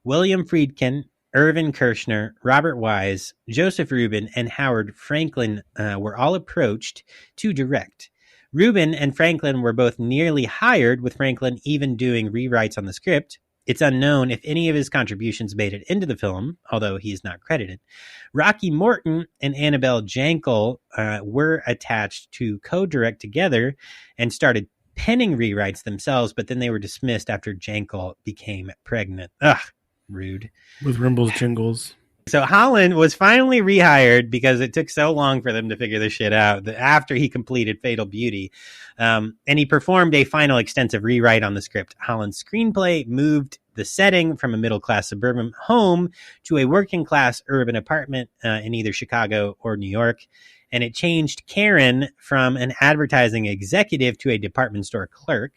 William Friedkin, Irvin Kershner, Robert Wise, Joseph Rubin, and Howard Franklin were all approached to direct. Rubin and Franklin were both nearly hired, with Franklin even doing rewrites on the script. It's unknown if any of his contributions made it into the film, although he's not credited. Rocky Morton and Annabelle Jankel were attached to co-direct together and started penning rewrites themselves, but then they were dismissed after Jankel became pregnant. Ugh, rude. With Rimble's jingles. So Holland was finally rehired because it took so long for them to figure this shit out after he completed Fatal Beauty. And he performed a final extensive rewrite on the script. Holland's screenplay moved the setting from a middle-class suburban home to a working-class urban apartment in either Chicago or New York. And it changed Karen from an advertising executive to a department store clerk.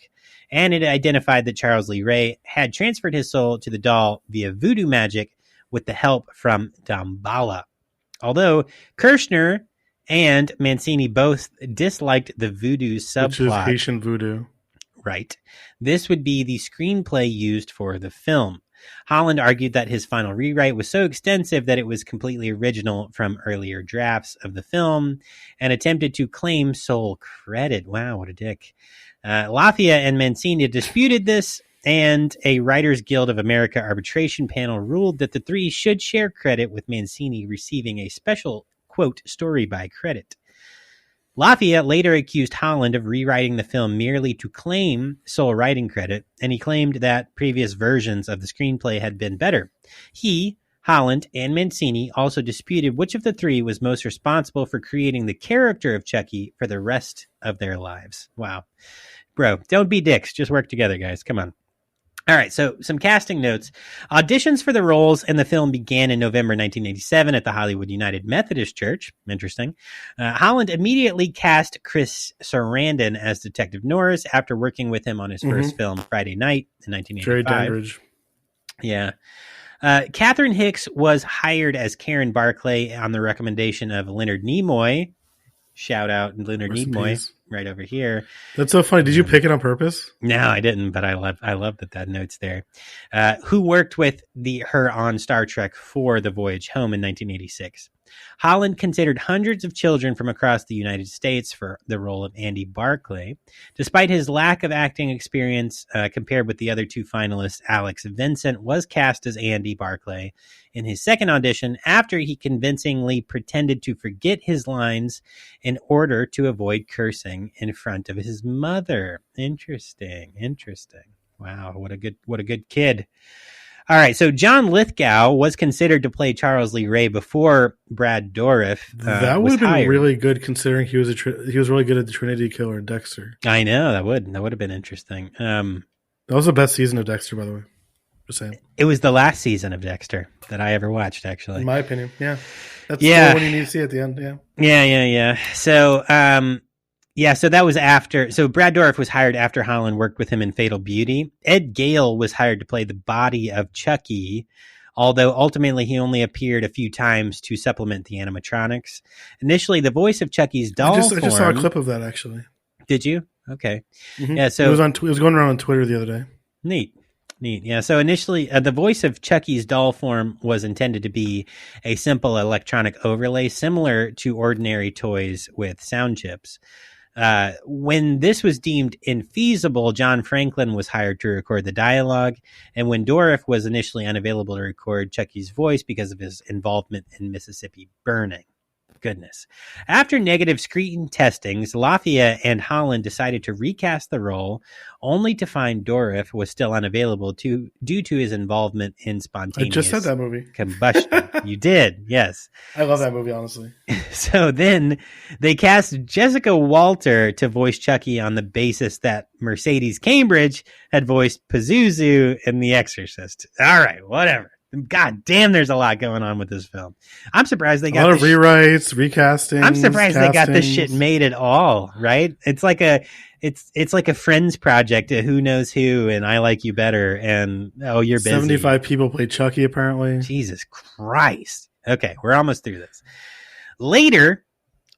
And it identified that Charles Lee Ray had transferred his soul to the doll via voodoo magic with the help from Damballa. Although Kirshner and Mancini both disliked the voodoo subplot. Which is Haitian voodoo. Right. This would be the screenplay used for the film. Holland argued that his final rewrite was so extensive that it was completely original from earlier drafts of the film and attempted to claim sole credit. Wow, what a dick. Lafayette and Mancini disputed this, and a Writers Guild of America arbitration panel ruled that the three should share credit, with Mancini receiving a special, quote, story by credit. Lafayette later accused Holland of rewriting the film merely to claim sole writing credit, and he claimed that previous versions of the screenplay had been better. He, Holland, and Mancini also disputed which of the three was most responsible for creating the character of Chucky for the rest of their lives. Wow. Bro, don't be dicks. Just work together, guys. Come on. All right, so some casting notes. Auditions for the roles in the film began in November 1987 at the Hollywood United Methodist Church. Interesting. Holland immediately cast Chris Sarandon as Detective Norris after working with him on his first film, Friday Night, in 1985. Jerry Dandridge. Yeah. Catherine Hicks was hired as Karen Barclay on the recommendation of Leonard Nimoy. Shout out Leonard Nimoy right over here. That's so funny. Did you pick it on purpose? No, I didn't, but I love that note's there. Who worked with her on Star Trek for The Voyage Home in 1986. Holland considered hundreds of children from across the United States for the role of Andy Barclay. Despite his lack of acting experience compared with the other two finalists, Alex Vincent was cast as Andy Barclay in his second audition after he convincingly pretended to forget his lines in order to avoid cursing in front of his mother. Interesting. Wow, what a good kid. All right, so John Lithgow was considered to play Charles Lee Ray before Brad Dourif that would have been really good, considering he was really good at the Trinity Killer in Dexter. I know, that would have been interesting. That was the best season of Dexter, by the way. Just saying. It was the last season of Dexter that I ever watched, actually. In my opinion, yeah. That's the one you need to see at the end, yeah. Yeah. So, so that was after. So Brad Dourif was hired after Holland worked with him in Fatal Beauty. Ed Gale was hired to play the body of Chucky, although ultimately he only appeared a few times to supplement the animatronics. Initially, the voice of Chucky's doll I just saw a clip of that, actually. Did you? Okay. Mm-hmm. Yeah. So it was going around on Twitter the other day. Neat. Yeah. So initially, the voice of Chucky's doll form was intended to be a simple electronic overlay similar to ordinary toys with sound chips. When this was deemed infeasible, John Franklin was hired to record the dialogue. And when Dorff was initially unavailable to record Chucky's voice because of his involvement in Mississippi burning. Goodness. After negative screen testings, Lafayette and Holland decided to recast the role, only to find Dorff was still unavailable due to his involvement in spontaneous I just said that movie. Combustion. You did, yes. I love that movie, honestly. So then they cast Jessica Walter to voice Chucky on the basis that Mercedes Cambridge had voiced Pazuzu in The Exorcist. All right, whatever. God damn, there's a lot going on with this film. I'm surprised they got a lot of rewrites, recasting. I'm surprised they got this shit made at all. Right? It's like a Friends project. Who knows who? And I Like You Better. And you're busy. 75 people played Chucky. Apparently, Jesus Christ. Okay, we're almost through this. Later,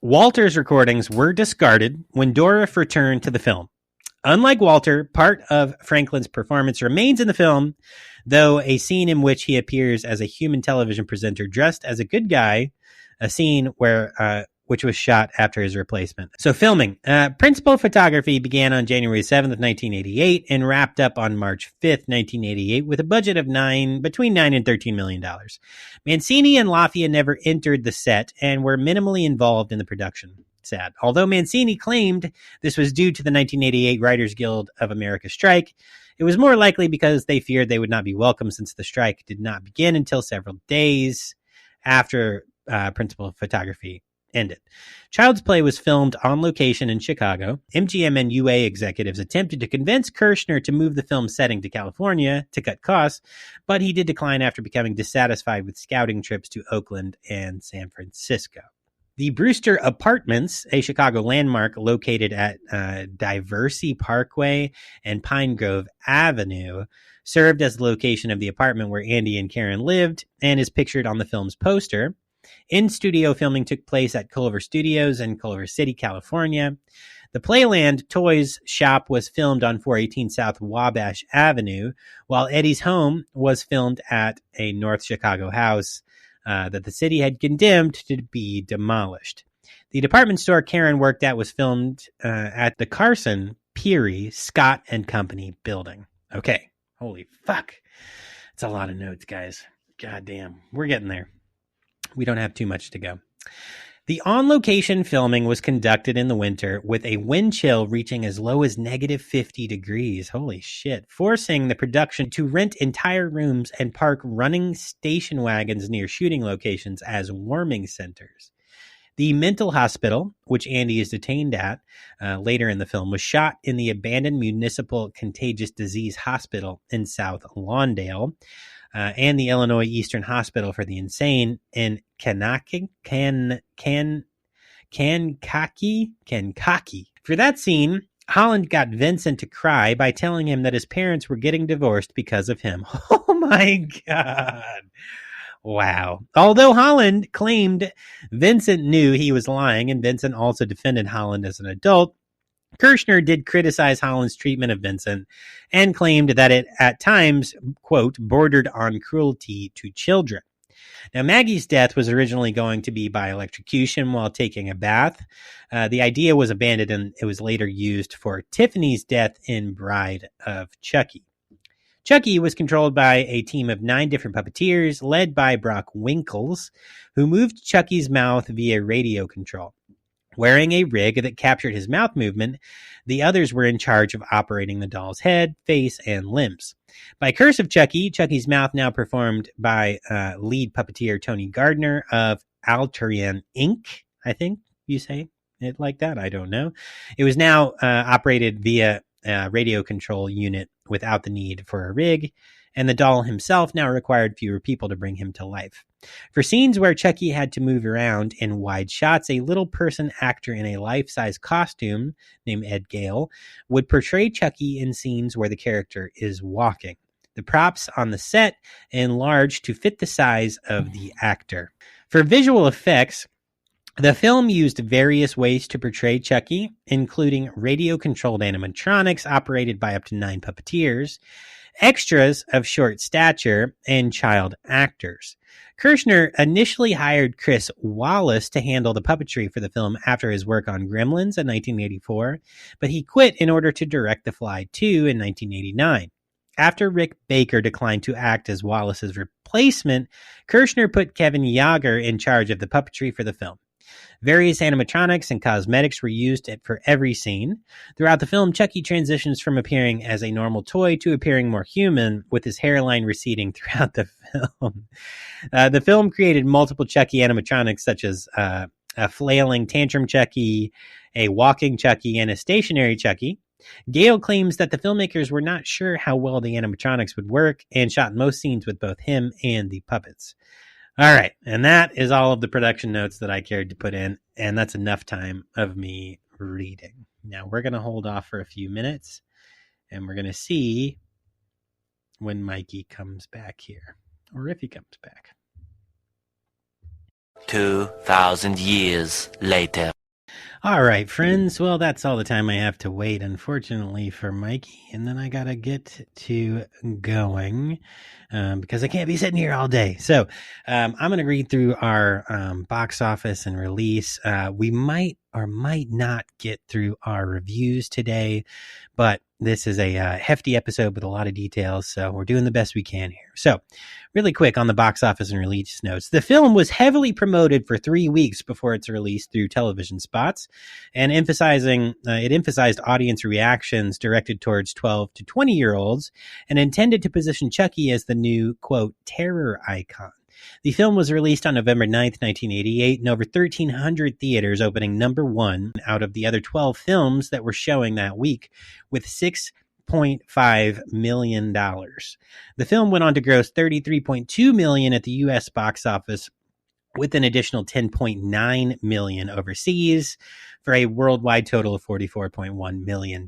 Walter's recordings were discarded when Dorff returned to the film. Unlike Walter, part of Franklin's performance remains in the film, though a scene in which he appears as a human television presenter dressed as a good guy, a scene which was shot after his replacement. So filming. Principal photography began on January 7th, 1988 and wrapped up on March 5th, 1988 with a budget of between $9 and $13 million. Mancini and Lafayette never entered the set and were minimally involved in the production. Sad. Although Mancini claimed this was due to the 1988 Writers Guild of America strike, it was more likely because they feared they would not be welcome since the strike did not begin until several days after principal photography ended. Child's Play was filmed on location in Chicago. MGM and UA executives attempted to convince Kirshner to move the film's setting to California to cut costs, but he did decline after becoming dissatisfied with scouting trips to Oakland and San Francisco. The Brewster Apartments, a Chicago landmark located at Diversey Parkway and Pine Grove Avenue, served as the location of the apartment where Andy and Karen lived and is pictured on the film's poster. In-studio filming took place at Culver Studios in Culver City, California. The Playland Toys shop was filmed on 418 South Wabash Avenue, while Eddie's home was filmed at a North Chicago house that the city had condemned to be demolished. The department store Karen worked at was filmed at the Carson Peary Scott and Company building. Okay. Holy fuck. It's a lot of notes, guys. God damn. We're getting there. We don't have too much to go. The on-location filming was conducted in the winter with a wind chill reaching as low as negative 50 degrees. Holy shit. Forcing the production to rent entire rooms and park running station wagons near shooting locations as warming centers. The mental hospital, which Andy is detained at later in the film, was shot in the abandoned municipal contagious disease hospital in South Lawndale. And the Illinois Eastern Hospital for the Insane in Kankakee. For that scene, Holland got Vincent to cry by telling him that his parents were getting divorced because of him. Oh my God. Wow. Although Holland claimed Vincent knew he was lying, and Vincent also defended Holland as an adult, Kirshner did criticize Holland's treatment of Vincent and claimed that it at times, quote, bordered on cruelty to children. Now, Maggie's death was originally going to be by electrocution while taking a bath. The idea was abandoned and it was later used for Tiffany's death in Bride of Chucky. Chucky was controlled by a team of 9 different puppeteers led by Brock Winkles, who moved Chucky's mouth via radio control. Wearing a rig that captured his mouth movement, the others were in charge of operating the doll's head, face, and limbs. By Curse of Chucky, Chucky's mouth now performed by lead puppeteer Tony Gardner of Alterian Inc., I think you say it like that. I don't know. It was now operated via a radio control unit without the need for a rig, and the doll himself now required fewer people to bring him to life. For scenes where Chucky had to move around in wide shots, a little person actor in a life-size costume named Ed Gale would portray Chucky in scenes where the character is walking. The props on the set enlarged to fit the size of the actor. For visual effects, The film used various ways to portray Chucky, including radio-controlled animatronics operated by up to 9 puppeteers, extras of short stature, and child actors. Kirshner initially hired Chris Wallace to handle the puppetry for the film after his work on Gremlins in 1984, but he quit in order to direct The Fly 2 in 1989. After Rick Baker declined to act as Wallace's replacement, Kirshner put Kevin Yager in charge of the puppetry for the film. Various animatronics and cosmetics were used for every scene. Throughout the film, Chucky transitions from appearing as a normal toy to appearing more human, with his hairline receding throughout the film. The film created multiple Chucky animatronics, such as a flailing tantrum Chucky, a walking Chucky, and a stationary Chucky. Gale claims that the filmmakers were not sure how well the animatronics would work and shot most scenes with both him and the puppets. All right, and that is all of the production notes that I cared to put in, and that's enough time of me reading. Now we're going to hold off for a few minutes, and we're going to see when Mikey comes back here, or if he comes back. 2,000 years later. All right, friends. Well, that's all the time I have to wait, unfortunately, for Mikey. And then I got to get to going because I can't be sitting here all day. So I'm going to read through our box office and release. We might or might not get through our reviews today, but this is a hefty episode with a lot of details, so we're doing the best we can here. So, really quick on the box office and release notes. The film was heavily promoted for 3 weeks before its release through television spots, and it emphasized audience reactions directed towards 12 to 20-year-olds and intended to position Chucky as the new, quote, terror icon. The film was released on November 9th, 1988, in over 1,300 theaters, opening number 1 out of the other 12 films that were showing that week, with $6.5 million. The film went on to gross $33.2 million at the U.S. box office, with an additional $10.9 million overseas, for a worldwide total of $44.1 million.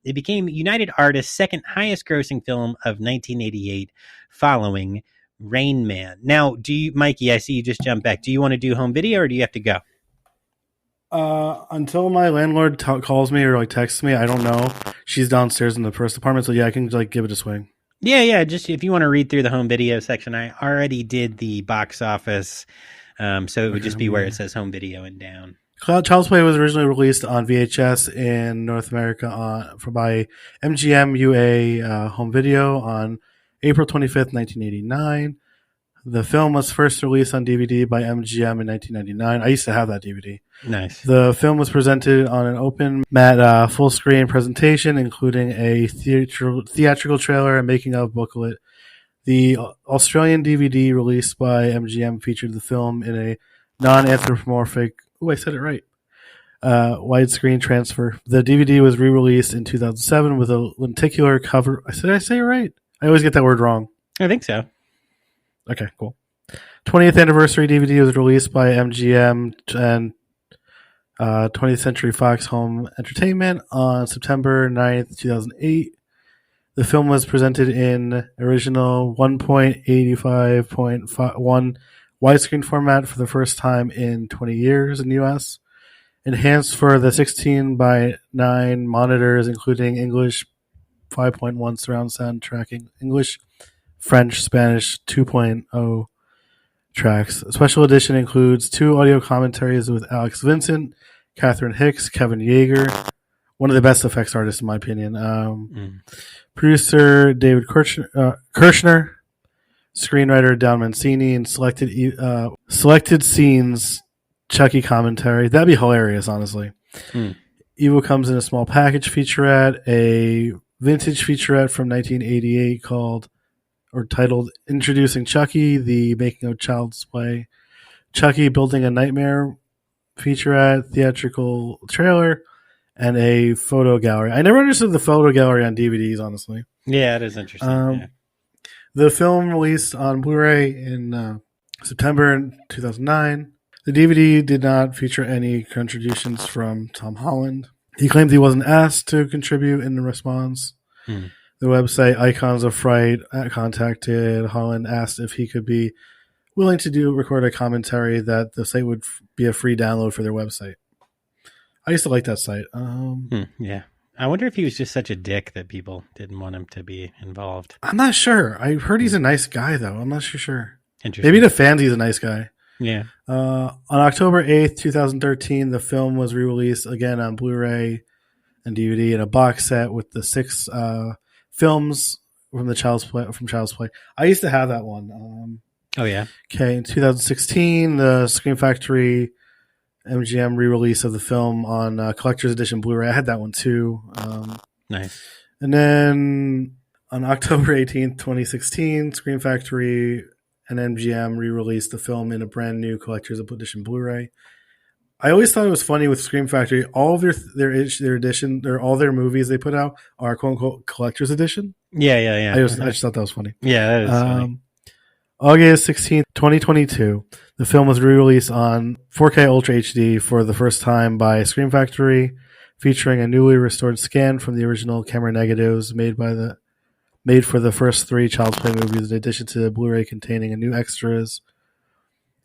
It became United Artists' second highest grossing film of 1988, following Rain Man. Now, Mikey, I see you just jumped back. Do you want to do home video or do you have to go? Until my landlord calls me or texts me, I don't know. She's downstairs in the first apartment, so yeah, I can give it a swing. Yeah. Just if you want to read through the home video section, I already did the box office, so it would just be where it says home video and down. Child's Play was originally released on VHS in North America by MGM UA Home Video on April 25th, 1989. The film was first released on DVD by MGM in 1999. I used to have that DVD. Nice. The film was presented on an open matte full-screen presentation, including a theatrical trailer and making-of booklet. The Australian DVD released by MGM featured the film in a non-anthropomorphic... Oh, I said it right. Widescreen transfer. The DVD was re-released in 2007 with a lenticular cover. Did I say it right? I always get that word wrong. I think so. Okay, cool. 20th anniversary DVD was released by MGM and 20th Century Fox Home Entertainment on September 9th, 2008. The film was presented in original 1.85.1 widescreen format for the first time in 20 years in the U.S. Enhanced for the 16:9 monitors, including English 5.1 surround sound tracking, English, French, Spanish 2.0 tracks. A special edition includes 2 audio commentaries with Alex Vincent, Catherine Hicks, Kevin Yeager, one of the best effects artists in my opinion. Producer David Kirshner, screenwriter Don Mancini, and selected scenes Chucky commentary. That'd be hilarious, honestly. Evil comes in a small package featurette, a vintage featurette from 1988 titled Introducing Chucky, the Making of Child's Play, Chucky Building a Nightmare featurette, theatrical trailer, and a photo gallery. I never understood the photo gallery on DVDs, honestly. Yeah, it is interesting. The film released on Blu-ray in September 2009. The DVD did not feature any contributions from Tom Holland. He claimed he wasn't asked to contribute in response. The website Icons of Fright contacted Holland, asked if he could be willing to record a commentary that the site would be a free download for their website. I used to like that site. Yeah. I wonder if he was just such a dick that people didn't want him to be involved. I'm not sure. I heard he's a nice guy, though. I'm not sure. Interesting. Maybe the fans, he's a nice guy. Yeah. On October 8th, 2013, the film was re-released again on Blu-ray and DVD in a box set with the 6 films from Child's Play. I used to have that one. Oh, yeah. Okay, in 2016, the Scream Factory MGM re-release of the film on Collector's Edition Blu-ray. I had that one too. Nice. And then on October 18th, 2016, Scream Factory and MGM re-released the film in a brand new Collector's Edition Blu-ray. I always thought it was funny with Scream Factory. All of their edition, all their movies they put out are quote unquote Collector's Edition. Yeah. I just thought that was funny. Yeah, that is funny. August 16th, 2022, the film was re-released on 4K Ultra HD for the first time by Scream Factory, featuring a newly restored scan from the original camera negatives made for the first 3 Child's Play movies, in addition to the Blu-ray containing a new extras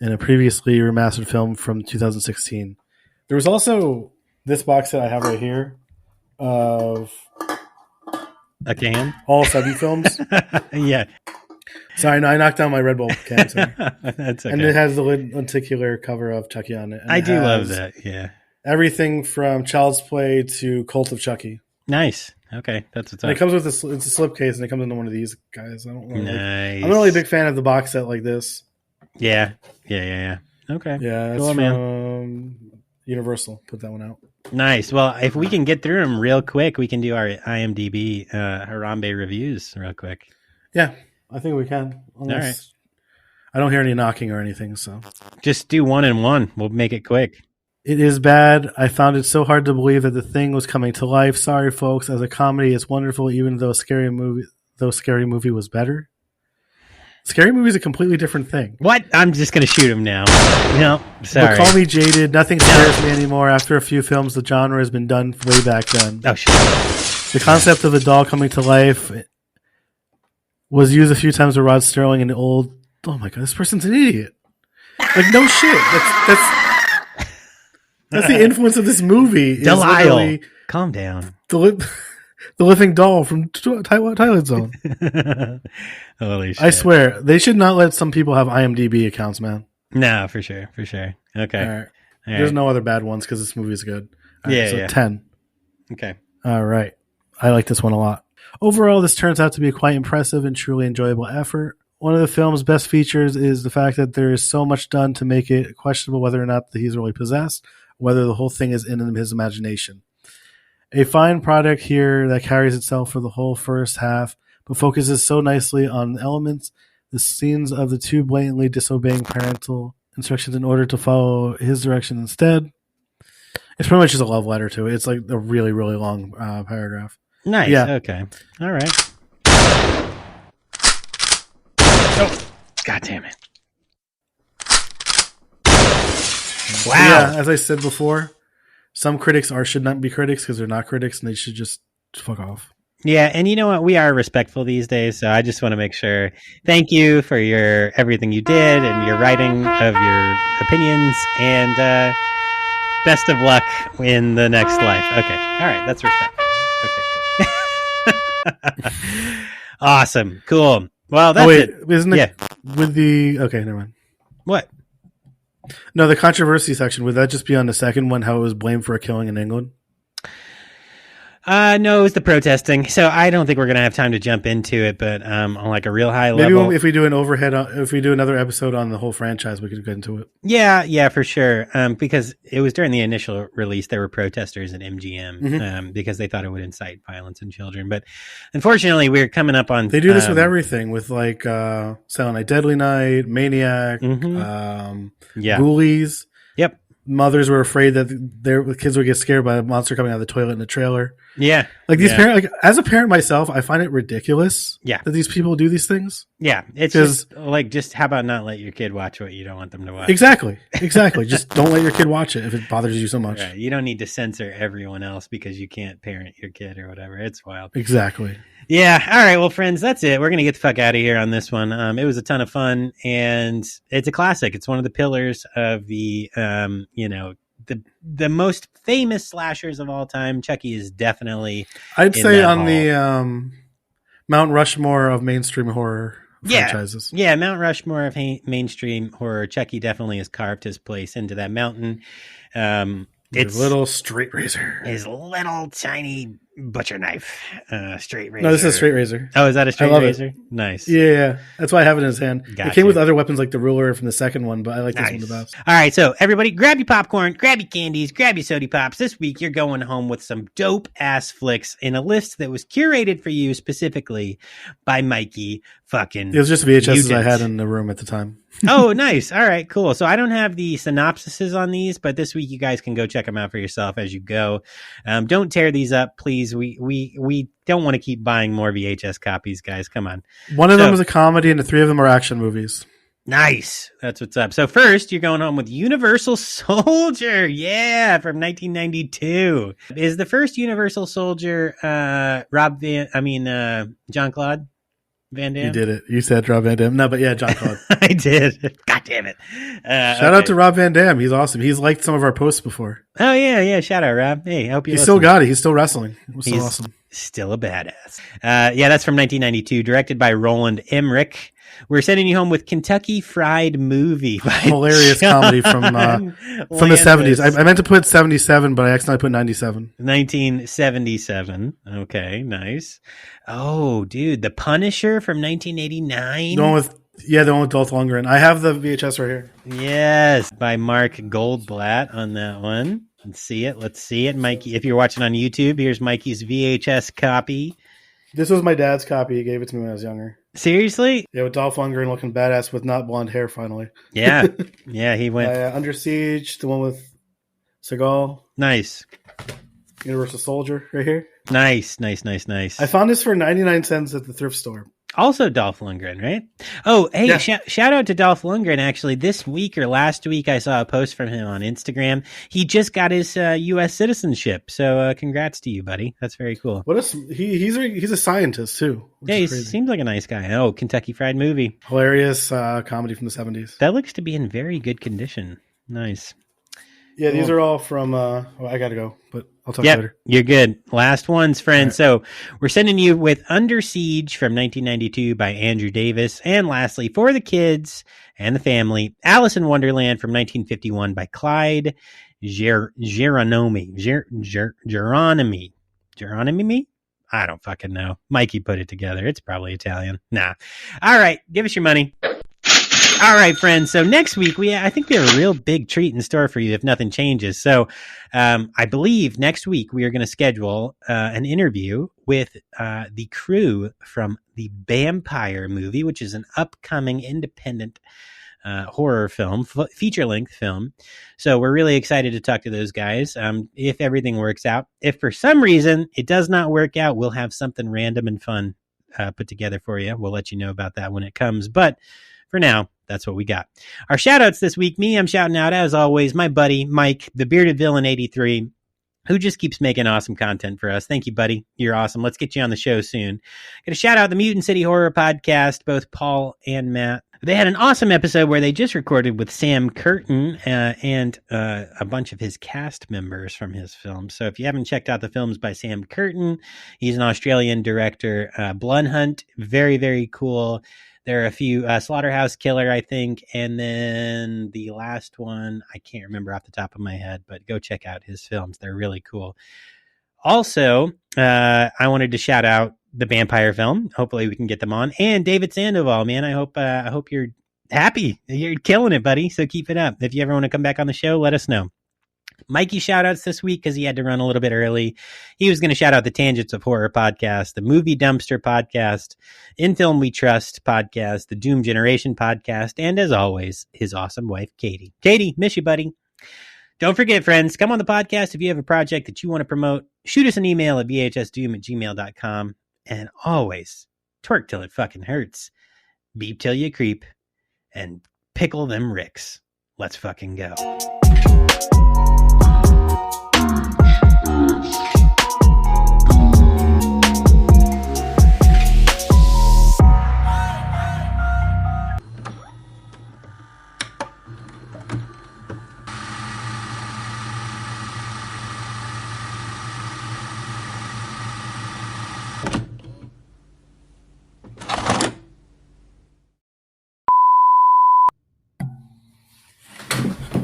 and a previously remastered film from 2016. There was also this box set I have right here of all 7 films. Yeah. Sorry, no, I knocked down my Red Bull can. Sorry. That's okay. And it has the lenticular cover of Chucky on it. And I do love that, yeah. Everything from Child's Play to Cult of Chucky. Nice. Okay, that's what's up. And it comes with it's a slipcase, and it comes into one of these guys. Nice. I'm not really a big fan of the box set like this. Yeah. Okay. Yeah, it's cool, from man. Universal. Put that one out. Nice. Well, if we can get through them real quick, we can do our IMDb Harambe reviews real quick. Yeah, I think we can. All right. I don't hear any knocking or anything, so just do 1 and 1. We'll make it quick. It is bad. I found it so hard to believe that The Thing was coming to life. Sorry, folks. As a comedy, it's wonderful, even though Scary Movie was better. Scary Movie is a completely different thing. What? I'm just going to shoot him now. No, sorry. But call me jaded. Nothing scares me anymore. After a few films, the genre has been done way back then. Oh, shit. The concept of the doll coming to life was used a few times with Rod Sterling and the old... Oh, my God. This person's an idiot. Like, no shit. That's the influence of this movie. Delisle. Calm down. The living doll from Twilight Zone. Holy shit. I swear, they should not let some people have IMDb accounts, man. No, for sure. Okay. All right. There's no other bad ones because this movie is good. All right, so 10. Okay. All right. I like this one a lot. Overall, this turns out to be a quite impressive and truly enjoyable effort. One of the film's best features is the fact that there is so much done to make it questionable whether or not he's really possessed, whether the whole thing is in his imagination. A fine product here that carries itself for the whole first half, but focuses so nicely on elements, the scenes of the 2 blatantly disobeying parental instructions in order to follow his direction instead. It's pretty much just a love letter to it. It's like a really, really long paragraph. Nice. Yeah. Okay. All right. Oh, God damn it. Wow. Yeah, as I said before, some critics should not be critics because they're not critics and they should just fuck off. Yeah, and you know what? We are respectful these days, so I just want to make sure. Thank you for everything you did and your writing of your opinions, and best of luck in the next life. Okay, all right, that's respectful. Okay, good. Awesome, cool. Well, that's it. Isn't it? Yeah. With the okay, never mind. What? No, the controversy section, would that just be on the second one, how it was blamed for a killing in England? No, it was the protesting. So I don't think we're going to have time to jump into it, but on like a real high level. Maybe if we do if we do another episode on the whole franchise, we could get into it. Yeah, for sure. Because it was during the initial release, there were protesters at MGM because they thought it would incite violence in children. But unfortunately, we're coming up on... They do this with everything, with like Silent Night, Deadly Night, Maniac, Ghoulies. Yep. mothers were afraid that their kids would get scared by a monster coming out of the toilet in the trailer. Yeah. Like these parents, like as a parent myself, I find it ridiculous. Yeah. That these people do these things. Yeah. It's just how about not let your kid watch what you don't want them to watch? Exactly. Just don't let your kid watch it if it bothers you so much. Right. You don't need to censor everyone else because you can't parent your kid or whatever. It's wild. Exactly. Yeah. All right. Well, friends, that's it. We're going to get the fuck out of here on this one. It was a ton of fun and it's a classic. It's one of the pillars of the, the most famous slashers of all time. Chucky is definitely, I'd say on the Mount Rushmore of mainstream horror franchises. Yeah, Mount Rushmore of mainstream horror. Chucky definitely has carved his place into that mountain. It's little straight razor. His little tiny butcher knife, straight razor. No, this is a straight razor. Oh, is that a straight razor? It. Nice. Yeah, that's why I have it in his hand. Gotcha. It came with other weapons like the ruler from the second one, but I like this one the best. All right, so everybody grab your popcorn, grab your candies, grab your soda pops. This week you're going home with some dope ass flicks in a list that was curated for you specifically by Mikey fucking It was just VHSs Mutant. I had in the room at the time. Oh, nice. All right, cool. So I don't have the synopsises on these, but this week you guys can go check them out for yourself as you go. Don't tear these up, please. We don't want to keep buying more VHS copies, guys. Come on. One of them is a comedy, and the three of them are action movies. Nice. That's what's up. So first, you're going home with Universal Soldier. Yeah, from 1992. Is the first Universal Soldier Jean-Claude Van Damme? You did it. You said Rob Van Damme. No, but yeah, Jean-Claude. I did. God damn it. Shout out to Rob Van Damme. He's awesome. He's liked some of our posts before. Oh, yeah. Shout out, Rob. Hey, I hope you He's still got it. He's still wrestling. It was so awesome. Still a badass. That's from 1992, directed by Roland Emmerich. We're sending you home with Kentucky Fried Movie. Hilarious comedy from the 70s. I meant to put 77, but I accidentally put 97. 1977. Okay, nice. Oh, dude, The Punisher from 1989. The one with Dolph Lundgren. I have the VHS right here. Yes, by Mark Goldblatt on that one. Let's see it. Mikey, if you're watching on YouTube, here's Mikey's VHS copy. This was my dad's copy. He gave it to me when I was younger. Seriously? Yeah, with Dolph Lundgren looking badass with not blonde hair finally. Yeah. Yeah, he went. Under Siege, the one with Seagal. Nice. Universal Soldier right here. Nice. I found this for 99 cents at the thrift store. Also Dolph Lundgren, right? Oh, hey, yeah. Shout out to Dolph Lundgren. Actually, this week or last week, I saw a post from him on Instagram. He just got his U.S. citizenship. So congrats to you, buddy. That's very cool. He's a scientist, too. Yeah, he seems like a nice guy. Oh, Kentucky Fried Movie. Hilarious comedy from the 70s. That looks to be in very good condition. Nice. Yeah, these are all from, I got to go, but I'll talk later. You're good. Last ones, friends. Right. So we're sending you with Under Siege from 1992 by Andrew Davis. And lastly, for the kids and the family, Alice in Wonderland from 1951 by Clyde Geronimi. Geronimi? I don't fucking know. Mikey put it together. It's probably Italian. Nah. All right. Give us your money. All right, friends. So next week, I think we have a real big treat in store for you if nothing changes. So I believe next week we are going to schedule an interview with the crew from the Vampire movie, which is an upcoming independent horror film, feature-length film. So we're really excited to talk to those guys. If everything works out. If for some reason it does not work out, we'll have something random and fun put together for you. We'll let you know about that when it comes. But for now, that's what we got. Our shout outs this week. I'm shouting out, as always, my buddy, Mike, the Bearded Villain 83, who just keeps making awesome content for us. Thank you, buddy. You're awesome. Let's get you on the show soon. Got to shout out the Mutant City Horror Podcast, both Paul and Matt. They had an awesome episode where they just recorded with Sam Curtin and a bunch of his cast members from his films. So if you haven't checked out the films by Sam Curtin, he's an Australian director. Blood Hunt, very, very cool. There are a few, Slaughterhouse Killer, I think, and then the last one, I can't remember off the top of my head, but go check out his films. They're really cool. Also, I wanted to shout out the Vampire film. Hopefully we can get them on. And David Sandoval, man, I hope you're happy. You're killing it, buddy, so keep it up. If you ever want to come back on the show, let us know. Mikey shout-outs this week because he had to run a little bit early. He was going to shout out the Tangents of Horror podcast, the Movie Dumpster podcast, In Film We Trust podcast, the Doom Generation podcast, and as always, his awesome wife, Katie. Katie, miss you, buddy. Don't forget, friends, come on the podcast if you have a project that you want to promote. Shoot us an email at vhsdoom@gmail.com. And always, twerk till it fucking hurts. Beep till you creep. And pickle them ricks. Let's fucking go.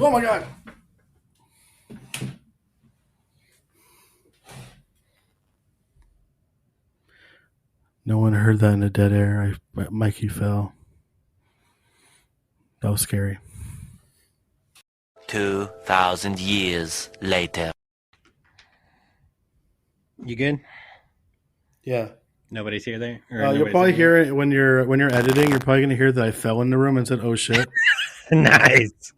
Oh my god. No one heard that in the dead air. Mikey fell. That was scary. 2,000 years later. You good? Yeah. Nobody's here there? You'll probably hear it when you're editing. You're probably going to hear that I fell in the room and said, oh shit. Nice.